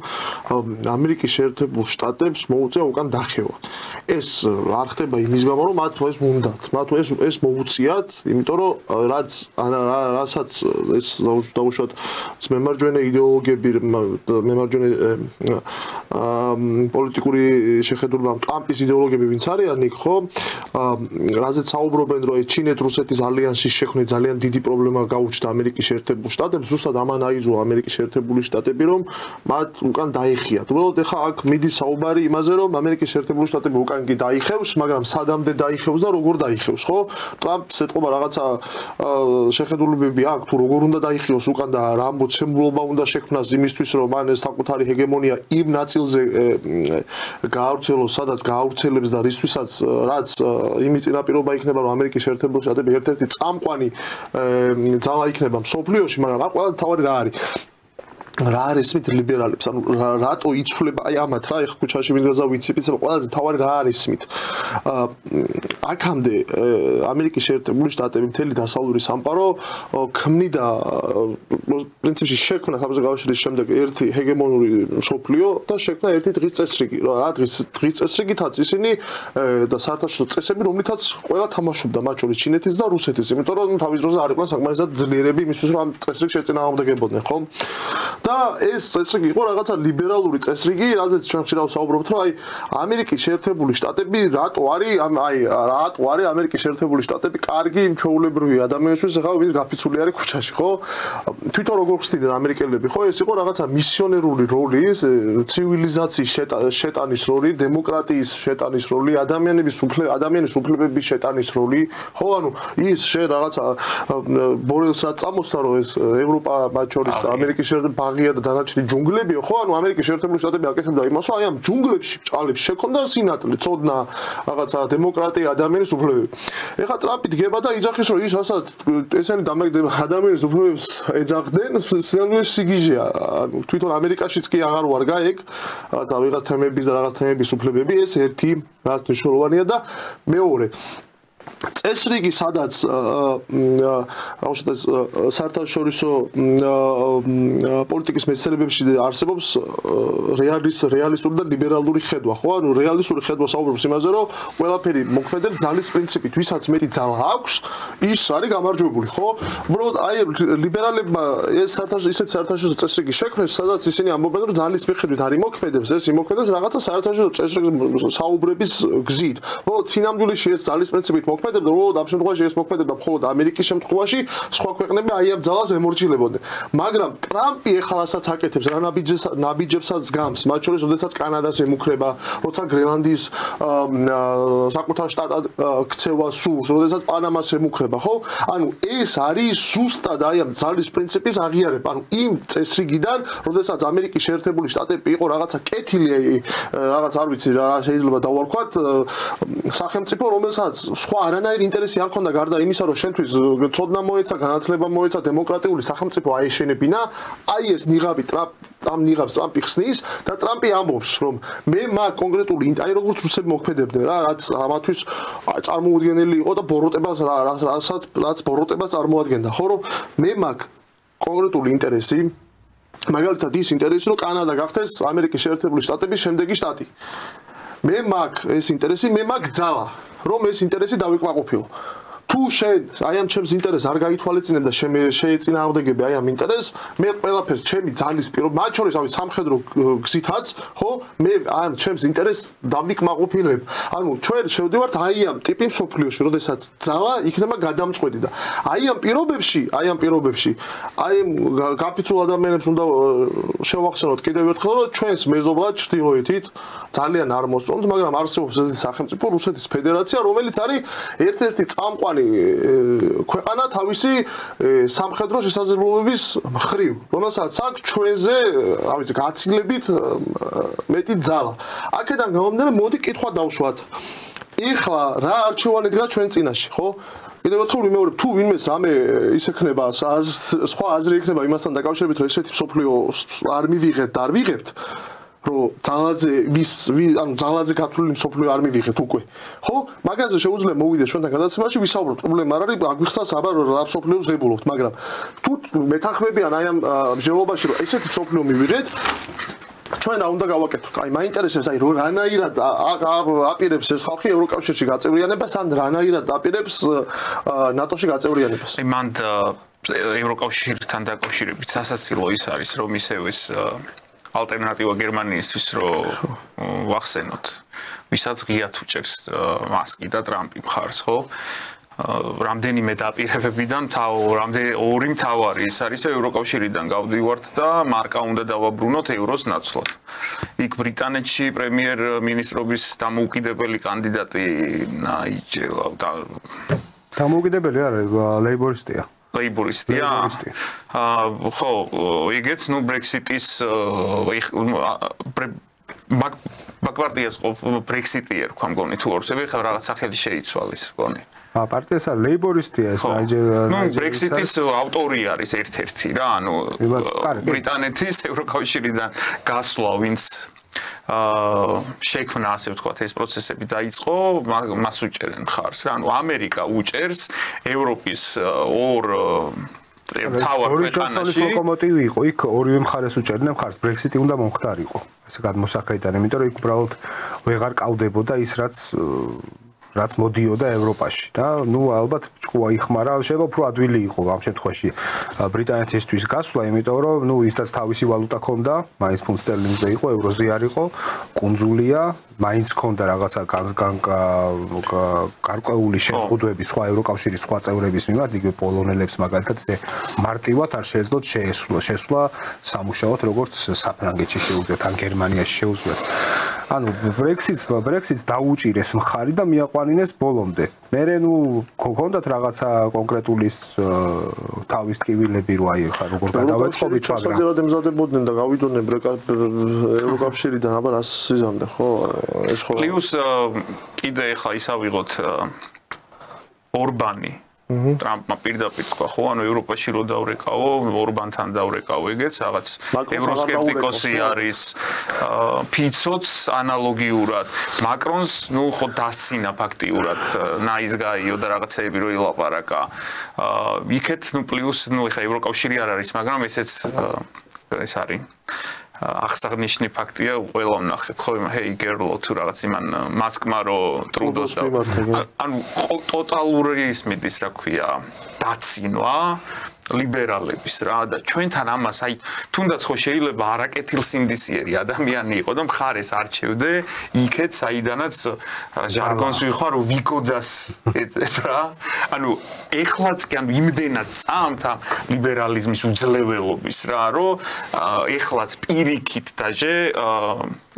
ამერიკის შეერთებულ შტატებს მოუწია უკან დახევა. ეს არ ხდება იმის გამო, რომ მათ ეს უნდათ. მათ ეს მოუწიათ, იმიტომ რომ რასაც ეს დაუშვათ მემარჯვენე იდეოლოგები, მემარჯვენე პოლიტიკური შეხედულება ტრამპის იდეოლოგები ვინც არიან იქ ხო რაზეც საუბრობენ რომ ეს ჩინეთ-რუსეთის ალიანსის შექმნა ძალიან დიდი პრობლემა გაუჩნდა ამერიკის შეერთებულ შტატებს ზუსტად ამან აიძულა ამერიკის შეერთებული შტატები რომ მათ უკან დაიხიათ უბრალოდ ეხა აქ მიდის საუბარი იმაზე რომ ამერიკის შეერთებული შტატები უკან კი დაიხევს მაგრამ სადამდე დაიხევს და როგორ დაიხევს ხო ტრამპს ეთყობა რაღაცა შეხედულებები აქვს თუ როგორ უნდა დაიხიოს უკან და რა მოცემულობა უნდა შექმნას იმისთვის რომ მან ეს საკუთარი ჰეგემონია იმ ნაწილზე გაავრცელოს, სადაც გაავრცელებს და რისთვისაც რაც იმის წინაპირობა იქნება, რომ ამერიკის შეერთებული შტატები ერთ-ერთი წამყვანი ძალა იქნება მსოფლიოში, მაგრამ რა ყველა თავი რა არის? რა არის მით ლიბერალებს? ანუ რატო იცვლება აი ამათ რა ეხ ქუჩაში ვინც გაზავიციფიცებ ყველაზე თავი რა არის მით? აქამდე ამერიკის შეერთებული შტატები მთელი დასავლური სამყარო ქმნიდა პრინციპში შექმნა საბჭოთა კავშირის შემდეგ ერთი ჰეგემონური მსოფლიო და შექმნა ერთი დღის წესრიგი. რა დღის წესრიგითაც ისინი და საერთაშორისო წესები, რომლითაც ყველა თამაშობდა მათ შორის ჩინეთის და რუსეთის, იმიტომ რომ თავის დროზე არ იყვნენ საკმარისად ძლიერები იმისთვის რომ ამ წესრიგს შეწინააღმდეგებოდნენ, ხო? და ეს წესრიგი იყო რაღაცა ლიბერალური წესრიგი, რაზეც ჩვენ ხშირად საუბრობთ, რომ აი ამერიკის შეერთებული შტატები რატო არის ამერიკის შეერთებული შტატები კარგი ჩვეულებრივი ადამიანისთვის, ახლა ვინც გაფიცული არის ქუჩაში, ხო? თვითონ როგორ ხსნიდნენ ამერიკელები, ხო? ეს იყო რაღაცა მისიონერული როლი, ცივილიზაციის შეტანის როლი, დემოკრატიის შეტანის როლი, ადამიანის უფლებების შეტანის როლი, ხო? ანუ ის რაღაცა ბორელს რაც წამოსდა, რომ ეს ევროპა მათ შორის ამერიკის შეერთებული და დანარჩენი ჯუნგლებიო ხო ანუ ამერიკის შეერთებული შტატები აკეთებდა იმას რომ აი ამ ჯუნგლებში ბჭყალებს შექონდა სინათლე ცოდნა რაღაცა დემოკრატია ადამიანის უფლებები ეხლა ტრამპი დგება და იძახის რომ ის რასაც ესენი ადამიანის უფლებებს ეძახდნენ სიამოვნების სიგიჟეა ანუ თვითონ ამერიკაშიც კი აღარ ვარგა ეგ რაღაცა ვიღაც თემების და რაღაც თემების უფლებები ეს ერთი რაც მნიშვნელოვანია და მეორე წესრიგი სადაც აუშვეთ საერთაშორისო პოლიტიკის მეცნიერებებში არსებობს რეალისტური და ლიბერალური ხედვა ხო ანუ რეალისტური ხედვა საუბრობს იმაზე რომ ყველაფერი მოქმედებს ძალის პრინციპით ვისაც მეტი ძალა აქვს ის არის გამარჯვებული ხო უბრალოდ აი ლიბერალებმა ეს საერთაშორისო წესრიგი შექმნეს სადაც ისინი ამბობენ რომ ძალის მიხედვით არ იმოქმედებს ეს იმოქმედებს რაღაცა საერთაშორისო წესრიგის საუბრების გზით უბრალოდ სინამდვილეში ეს ძალის პრინციპით მოქმედებდა, უბრალოდ ამ შემთხვევაში ეს მოქმედებდა მხოლოდ ამერიკის შემთხვევაში, სხვა ქვეყნები აი ამ ძალას ემორჩილებოდნენ. მაგრამ ტრამპი ეხლასაც აკეთებს რა ნაბიჯებსაც გამს, მათ შორის, როდესაც კანადას ემუქრება, როცა გრენლანდიის საკუთარ შტატად ქცევა სურს, როდესაც პანამას ემუქრება, ხო? ანუ ეს არის ზუსტად აი ამ ძალის პრინციპის აღიარება. ანუ იმ წესრიგიდან, როდესაც ამერიკის შეერთებული შტატები იყო რაღაცა კეთილი, რაღაც არ ვიცი რა შეიძლება დავარქვათ, სახელმწიფო, რომელსაც სხვა არანაირი ინტერესი არ ქონდა გარდა იმისა, რომ შენთვის ცოდნა მოეცა, განათლება მოეცა, დემოკრატიული სახელმწიფო აეშენებინა, აი ეს ნიღაბი ამ ნიღაბს ტრამპი ხსნის და ტრამპი ამბობს, რომ მე მაგ კონკრეტული აი როგორც რუსები მოქმედებდნენ რა, რაც ამათვის წარმოუდგენელი იყო და ბოროტებას რაც ბოროტებას წარმოადგენდა, ხო, რომ მე მაგ კონკრეტული ინტერესი მაგალითად ის ინტერესი, რომ კანადა გახდეს ამერიკის შეერთებული შტატების შემდეგი შტატი. მე მაგ ეს ინტერესი, მე მაგ ძალა, რომ ეს ინტერესი დავიკმაყოფილო. თუ შენ აი ამ ჩემს ინტერესს არ გაითვალისწინებ და შეეწინააღმდეგები აი ამ ინტერესს, მე ყველაფერს ჩემი ძალის პირობ, მათ შორის ავი სამხედრო გზითაც, ხო? მე ამ ჩემს ინტერესს დავიკმაყოფილებ. ანუ ჩვენ შევდივართ აი ამ ტიპი მსოფლიოში, როდესაც ძალა იქნება გადამწყვეტი და აი ამ პირობებში, აი გაფიცულ ადამიანებს უნდა შევახსენოთ კიდევ ერთხელ, რომ ჩვენს მეზობლად ჩრდილოეთით ძალიან არ მოსწონთ, მაგრამ არსებობს ესეთი სახელმწიფო რუსეთის ფედერაცია, რომელიც არის ერთ-ერთი წამყვანი ქვეყანა თავისი სამხედრო შესაძლებლობების მხრივ, რომელსაც აქვს ჩვენზე, რა ვიცი, გაცილებით მეტი ძალა. აქედან გამომდინარე, მოდი კითხვა დავსვათ. ეხლა რა არჩევანი დგას ჩვენ წინაშე, ხო? კიდევ ერთხელ ვიმეორებ, თუ ვინმეს რამე ის ექნება, სხვა აზრი ექნება იმასთან დაკავშირებით, რომ ესეთი მსოფლიო არ მივიღეთ და არ ვიღებთ, რომ ძალაზე ანუ ძალაზე გათვლილი მსოფლიო არ მივიღეთ უკვე. ხო? მაგაზე შეუძლია მოვიდეს ჩვენთან გადაცემაში, ვისაუბროთ. პრობლემა არ არის, აგვიხსნას აბა რა მსოფლიოს ღებულობთ, მაგრამ თუ მეთანხმებიან აი ამ მსჯელობაში, რომ ესეთი მსოფლიო მივიღეთ, ჩვენ რა უნდა გავაკეთოთ? აი მაინტერესებს, აი რანაირად აპირებს ეს ხალხი ევროკავშირში გაწევრიანებას, ან რანაირად აპირებს ნატოში გაწევრიანებას? აი მანდ ევროკავშირთან დაკავშირებით სასაცილო ის არის, რომ ისევ ეს ალტერნატივა გერმანიისთვის რომ ვახსენოთ, ვისაც ღიად უჭერს მასკი და ტრამპი მხარს, ხო? რამდენიმე დაპირებებიდან ორი მთავარი ის არის, რომ ევროკავშირიდან გავდივართ და მარკა უნდა დავაბრუნოთ ევროს ნაცვლად. იქ ბრიტანეთში პრემიერ-მინისტრობის დამოუკიდებელი კანდიდატი ნაიჯელ დამოუკიდებელი არის ლეიბორისტია. ლეიბორისტია? ხო, იგეც ნუ ბრექსიტის მაგპარტიას ბრექსიტი ერქვა მგონი თუ ორსები, ხა რაღაც სახელი შეიცვალეს მგონი. პარტიასა ლეიბორისტია ეს ნუ ბრექსიტის ავტორი არის ერთ-ერთი რა, ანუ ბრიტანეთის ევროკავშირიდან გასვლა, ვინც შექმნა ასე ვთქვათ ეს პროცესები დაიწყო, მას უჭერენ მხარს რა. ანუ ამერიკა უჭერს ევროპის ორ თავარ ქვეყანაში ლოკომოტივი იყო, იქ ორივე მხარეს უჭერდნენ მხარს, ბრექსიტი უნდა მომხდარიყო. ესე გადმოსახედიდან, იმიტომ რომ იქ უბრალოდ ვეღარ კავდებოდა ის რაც მოდიოდა ევროპაში და ნუ ალბათ ჭკუა იხმარა, შეიძლება უფრო ადვილი იყო ამ შემთხვევაში ბრიტანეთისთვის გასვლა, იმიტომ რომ ნუ ისაც თავისი ვალუტა ქონდა, მაინც ფუნტ სტერლინგზე იყო, ევროზე არ იყო, კუნძულია, მაინც ქონდა რაღაცა გარკვეული შეზღუდვები სხვა ევროკავშირის სხვა წევრების მიმართ, იგივე პოლონელებს მაგალითად ესე მარტივად არ შეეძლოთ შესვლა სამუშაოდ, როგორც საფრანგეთში შეუძლიათ, ან გერმანიაში შეუძლიათ. ანუ ბრექსიტს დაუჭირეს მხარი და მიაყვანინეს ბოლომდე. მერე ნუ გქონდათ რაღაცა კონკრეტული თავის ტკივილები რო აი ხა როგორ გადავეწყობით, მაგრამ საერთოდ ემზადებოდნენ და გავიდოდნენ ევროკავშირიდან, აბა რას იზამდნენ, ხო? ეს ხო. პლუს კიდე ხა ისა ვიღოთ ორბანი ტრამპმა პირდაპირ თქვა, ხო, ანუ ევროპაში რო დავრეკავო, ორბანთან დავრეკავო, ეგეც რაღაც ევროსკეპტიკოსი არის, ფიცოც ანალოგიურად, მაკრონს, ნუ ხო დასცინა ფაქტიურად, ნაის გაიო და რაღაცეები რო ილაპარაკა. იქეთ, ნუ პლუს, ნუ ეხა ევროკავშირი არ არის, მაგრამ ესეც ეს არის აღსანიშნავი ფაქტია, ყველა ვნახეთ, ხო, ჰეი გერლო თუ რაღაც იმან მასკმა რო ტრუდოს და ანუ ტოტალური ის მიდის, რა ქვია, დაცინვა ლიბერალების რა და ჩვენთან ამას აი თუნდაც ხო შეიძლება არაკეთილსინდისიერი ადამიანი იყო და მხარეს არჩევდე იქეთ საიდანაც ჟარგონს ვიხარ რომ ვიგოდას ეწებ რა ანუ ეხლაც კი ანუ იმდენად წამთ ამ ლიბერალიზმის უძლეველობის რა რომ ეხლაც პირიქით დაჟე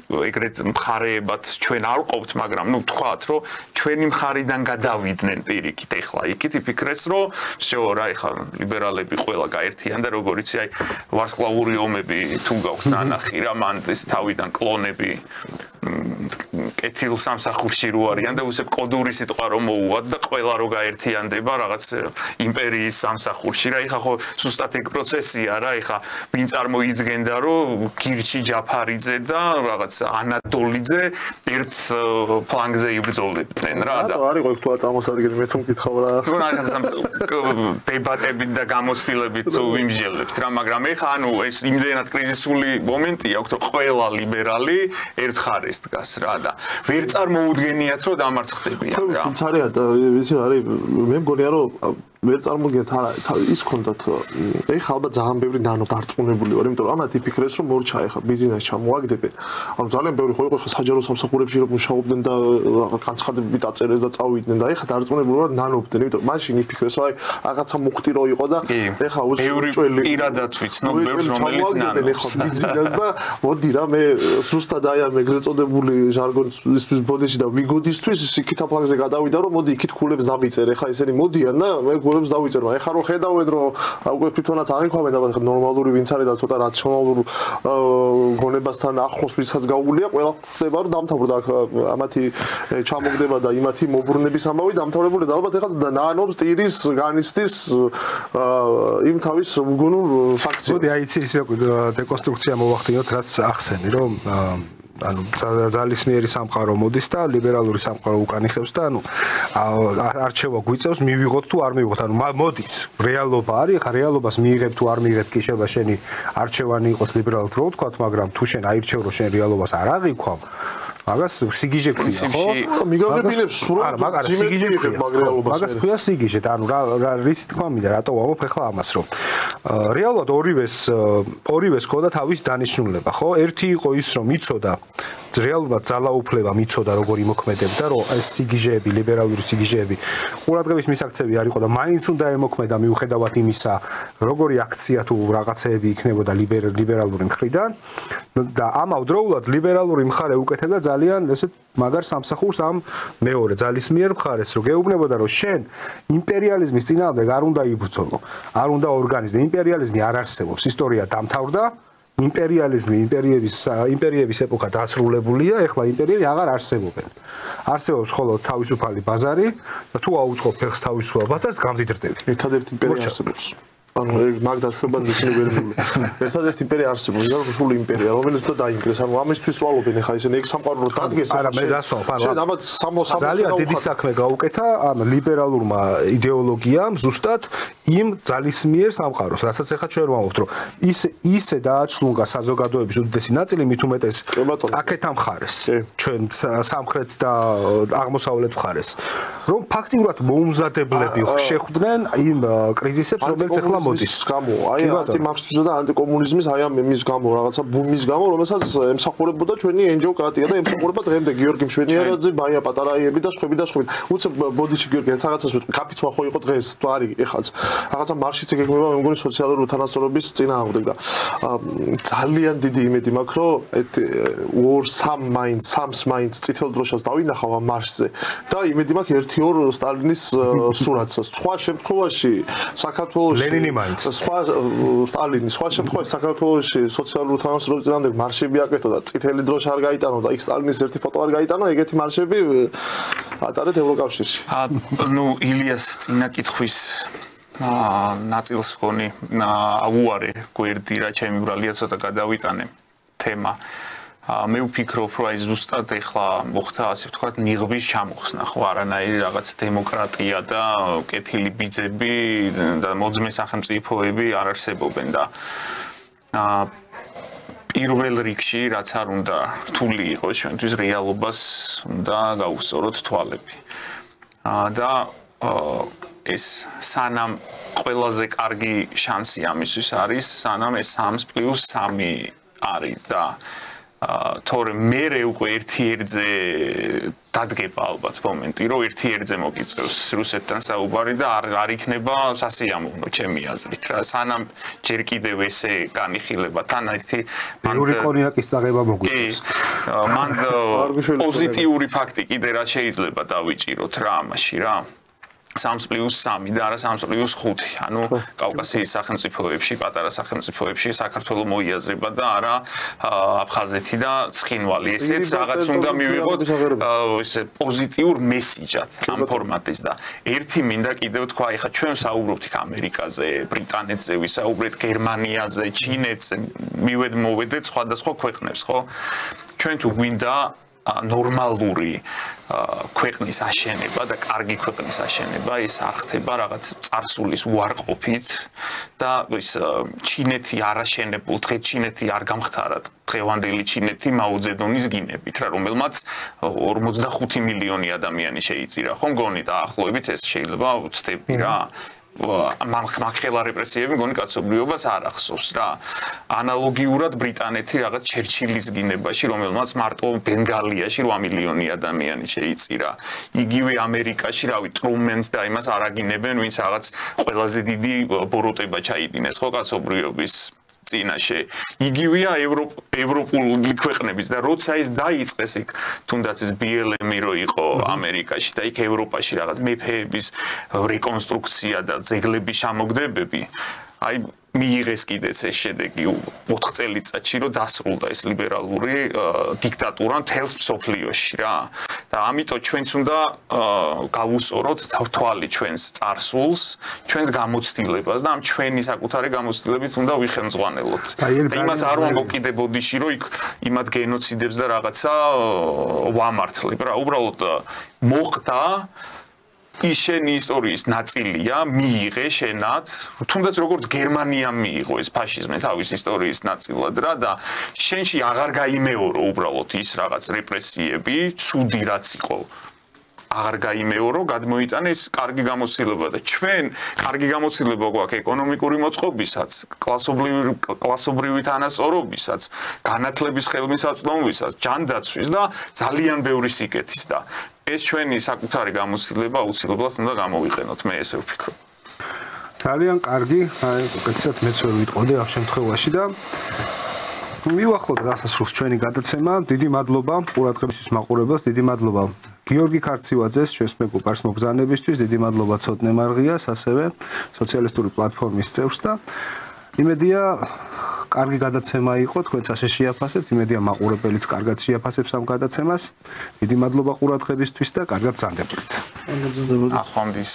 ეგრეთ მხარეებად ჩვენ არ ყოფთ მაგრამ ნუ თქვათ რომ ჩვენი მხარიდან გადავიდნენ პირიქით ეხლა იქით იფიქრეს რომ всё რა ეხლა ლიბერალები ყველა გაერთიან და როგორ იცი აი ვარსკვლავური ომები თუ გაქვთ ნანახი რა მან ეს თავიდან კლონები კეთილ სამსახურში რო არიან და უსებ კოდური სიტყვა რომ მოუვათ და ყველა რო გაერთიანდება რაღაც იმპერიის სამსახურში რა ეხა ხო ზუსტად ეგ პროცესია რა ეხა ვინ წარმოიდგენდა რომ გირჩი ჯაფარიძე და რაღაც ანატოლიძე ერთ ფლანგზე იბრძოლებდნენ რა და არის ყო თუ წარმოსადგენი მე თუ მკითხავ რა რაღაც დებატებით და გამოცდილებით ვიმსჯელებთ რა მაგრამ ეხა ანუ ეს იმდენად კრიზისული მომენტია აქვს რომ ყველა ლიბერალი ერთ ხარეს დგას რა და ვერ წარმოუდგენიათ რომ დამარცხდებიან რა თუმცა იცი რა არის მე მგონია რომ ვერ წარმოგიდგენთ არა ის ქონდათ ეხლა ალბათ ძალიან ბევრი ნანო დარწმუნებული ვარ იმიტომ რომ ამათ იფიქრეს რომ მორჩა ეხლა ბიზნეს ჩამოაგდებენ ანუ ძალიან ბევრი ხო იყო ეხლა საჯარო სამსახურებში რომ მუშაობდნენ და განცხადებები დაწერეს და წავიდნენ და ეხლა დარწმუნებული ვარ ნანობდნენ იმიტომ მაშინ იფიქრეს რომ აი რაღაცა მუხტი რო იყო და ეხლა უწველი პირადად ვიცნობ ბევრს რომელიც ნანობს ეხლა ბიზნეს და მოდი რა მე ზუსტად აი ამ ეგრეთ წოდებული ჟარგონისთვის ბოდიში და ვიგოდისთვის იქით აფლანგზე გადავიდა რომ მოდი იქით ქულებს დავიწერ ეხლა ესენი მოდიან და მე გულებს დავიწერმა. ეხლა რომ ხედავენ რომ უკვე თვითონაც აღიქვამენ და ნორმალური ვინც არის და ცოტა რაციონალურ გონებასთან ახლოს ვისაც გაუგულია, ყველა ხდება რომ დამთავრდა ამათი ჩამოგდება და იმათი მოbrunების ამბავი დამთავრებული და ალბათ ეხლა ნაანობს ტირის განიცდის იმ თავის უგონურ ფაქციას. მოდი აი იცი ისე დეკონსტრუქცია მოვახდინოთ რაც ახსენი რომ ანუ ძალისმიერი სამყარო მოდის და ლიბერალური სამყარო უკან იხევს და ანუ არჩევა გვიწევს მივიღოთ თუ არ მივიღოთ ანუ მოდის რეალობა არის ხა რეალობას მიიღებ თუ არ მიიღებ კი შეიძლება შენი არჩევანი იყოს ლიბერალურად რო ვთქვათ მაგრამ თუ შენ აირჩევ რომ შენ რეალობას არ აღიქვამ მაგას სიგიჟე ქვია ხო მიგავებინებს სულ არა სიგიჟე ქვია მაგას ქვია სიგიჟე და ანუ რა რის თქმა მინდა რატო ვამბობ ახლა ამას რომ რეალურად ორივეს ქონდა თავის დანიშნულება ხო ერთი იყო ის რომ იცოდა რეალურად ძალაუფლება მიცოდა როგორ იმოქმედებდა რომ ეს სიგიჟეები ლიბერალური სიგიჟეები ყურადღების მისაქცევი არ იყო და მაინც უნდა ემოქმედა მიუხედავად იმისა როგორი აქცია თუ რაღაცეები იქნებოდა ლიბერალური მხრიდან და ამავდროულად ლიბერალური მხარე უკეთებდა ძალიან ესეთ მაგარ სამსახურს ამ მეორე ძალისმიერ მხარეს რომ გეუბნებოდა რომ შენ იმპერიალიზმის წინააღმდეგ არ უნდა იბრძოლო არ უნდა ორგანიზდე იმპერიალიზმი არ არსებობს ისტორია დამთავრდა იმპერიების ეპოქა დასრულებულია, ეხლა იმპერიები აღარ არსებობენ. არსებობს მხოლოდ თავისუფალი ბაზარი და თუ აუწყობ ფეხს თავისუფალ ბაზარს გამდიდრდები. ერთადერთი იმპერია არსებობს. ანუ მაგ დაშვებას ისინი ვერ მივლენ. ერთადერთი იმპერია არსებობს, სრული იმპერია, რომელიც და დაინგრეს. ანუ ამისთვის სვალობენ ახლა ისინი ეგ სამყარო რო დადგეს. არა, მე რასვავ, შენ ამათ 60 ძალიან დიდი საქმე გაუკეთა ამ ლიბერალურმა იდეოლოგიამ ზუსტად იმ ძალისმიერ სამყაროს, რასაც ახლა ჩვენ ვამბობთ, რომ ისე დააჩლუნგა საზოგადოების უდიდესი ნაწილი, მით უმეტეს აქეთ ამ მხარეს, ჩვენ სამხრეთ და აღმოსავლეთ მხარეს, რომ ფაქტიურად მოუმზადებლები შეხვდნენ იმ კრიზისებს, რომელიც ახლა მოდის. გამო, აი ანტიმარქსიზმის და ანტიკომუნიზმის აი ამ მის გამო, რაღაცა ბუმის გამო, რომელსაც ემსახურებოდა ჩვენი ენჯოკრატია და ემსახურება დღემდე გიორგი მშვენიერაძე, ბაია პატარაიები და სხვები და სხვები. უცებ ბოდიში გიორგი რაღაცას ვიტყვი, კაფიცვა ხო იყო დღეს, თუ არის ეხაც. რაღაცა მარშიც ეგება მე მგონი სოციალური თანასწორობის წინააღმდეგ და ძალიან დიდი იმედი მაქვს რომ სამს მაინც წითელ დროშას დავინახავ ამ მარშზე და იმედი მაქვს 1-2 სტალინის სურათსაც. სხვა შემთხვევაში საქართველოში ლენინი მაინც სტალინის სხვა შემთხვევაში საქართველოში სოციალური თანასწორობის წინააღმდეგ მარშები აკეთო და წითელი დროშა არ გაიტანო და იქ სტალინის ერთი ფოტო არ გაიტანო, ეგეთი მარშები ატარეთ ევროკავშირში. ნუ ილიას წინაკითხვის ნაწილს ვქონი აუარე გვერდი რა ჩემი ბრალია ცოტა გადავიტანე თემა მე ვფიქრობ რომ აი ზუსტად ეხლა მოხდა ასე ვთქვათ ნიღბის ჩამოხსნა ხო არანაირი რაღაც დემოკრატია და კეთილი ბიძები და მოძმე სახელმწიფოები არ არსებობენ და პირველ რიგში რაც არ უნდა რთული იყოს ჩვენთვის რეალობას უნდა გავუსწოროთ თვალები და ეს სანამ ყველაზე კარგი შანსი ამისთვის არის, სანამ ეს 3+3 არის და თორე მე უკვე ერთ-ერთზე დადგება ალბათ მომენტი, რომ ერთ-ერთზე მოგიწევს რუსეთთან საუბარი და არ იქნება სასიამოვნო ჩემი აზრით რა. სანამ ჯერ კიდევ ესე განიხილება თან ერთი ბევრი კონიაკის წაღება მოგვიწევს. მან პოზიტიური ფაქტი კიდე რა შეიძლება დავიჭიროთ რა ამაში რა. 3+3 და არა 3+5. ანუ კავკასიის სახელმწიფოებში, პატარა სახელმწიფოებში საქართველოს მოიაზრება და არა აფხაზეთი და ცხინვალი. ესეც რაღაც უნდა მივიღოთ ესე პოზიტიურ მესიჯად ამ ფორმატის და ერთი მინდა კიდევ თქვა, ეხლა ჩვენ საუბრობთ იქ ამერიკაზე, ბრიტანეთზე, ვისაუბრეთ გერმანიაზე, ჩინეთზე, მოვედეთ სხვადასხვა ქვეყნებს, ხო? ჩვენ თუ გვინდა ნორმალური ქვეყნის აშენება და კარგი ქვეყნის აშენება ის არ ხდება რაღაც წარსულის უარყოფით და ის ჩინეთი არაშენებულ დღე ჩინეთი არ გამხდარა დღევანდელი ჩინეთი მაუძედონის გინებით რა რომელმაც 45 მილიონი ადამიანი შეიწირა ხო მგონი დაახლოებით ეს შეიძლება ვცდები რა მაგხელა რეპრესიები მგონი კაცობრიობას არ ახსოვს რა ანალოგიურად ბრიტანეთი რაღაც ჩერჩილის გინებაში რომელმაც მარტო ბენგალიაში 8 მილიონი ადამიანი შეიწირა იგივე ამერიკაში რავი ტრუმენს და იმას არაგინებენ ვინც რაღაც ყველაზე დიდი ბოროტება ჩაიდინეს ხო კაცობრიობის წინაშე იგივეა ევროპული ქვეყნების და როცა ეს დაიწყეს იქ თუნდაც ეს BLM-ი რო იყო ამერიკაში და იქ ევროპაში რაღაც მეფეების რეკონსტრუქცია და ძეგლების შემოგდებები აი მიიღეს კიდეც ეს შედეგი 4 წელიწადში რომ დასრულდა ეს ლიბერალური დიქტატურა მთელს მსოფლიოში რა და ამიტომ ჩვენც უნდა გავუსწოროთ თვალი ჩვენს წარსულს ჩვენს გამოცდილებას და ამ ჩვენი საკუთარი გამოცდილებით უნდა ვიხელმძღვანელოთ იმას არ ვამბობ კიდე ბოდიში რომ იქ იმათ გენოციდებს და რაღაცა ვამართლებ რა უბრალოდ მოხდა ის შენი ისტორიის ნაწილია მიიღე შენად თუნდაც როგორც გერმანიამ მიიღო ეს ფაშიზმი თავის ისტორიის ნაწილად რა და შენში აღარ გაიმეორო უბრალოდ ის რაღაც რეპრესიები ცუდი რაც იყო აღარ გაიმეორო გადმოიტანე ეს კარგი გამოცდილება და ჩვენ კარგი გამოცდილება გვაქვს ეკონომიკური მოწყობისაც კლასობრივი თანასწორობისაც განათლების ხელმისაწვდომობისაც ჯანდაცვის და ძალიან ბევრი სიკეთის და ეს ჩვენი საკუთარი გამოცდილება აუცილებლად უნდა გამოვიყენოთ მე ესე ვფიქრობ ძალიან კარგი აი უკეთესად მეც ვერ ვიტყოდი ამ შემთხვევაში და მივახლოთ გასასრულს ჩვენი გადაცემა დიდი მადლობა ყურადღებისთვის მაყურებელს დიდი მადლობა გიორგი ქარცივაძეს ჩვენს მეგობარს მოგზაურობისთვის დიდი მადლობა ცოტნე მარღიას ასევე სოციალისტური პლატფორმის წევრს და იმედია კარგი გადაცემა იყო თქვენც ასე შეაფასეთ იმედია მაყურებელიც კარგად შეაფასებს ამ გადაცემას დიდი მადლობა ყურადღებისთვის და კარგად ბრძანდებოდეთ ახონდის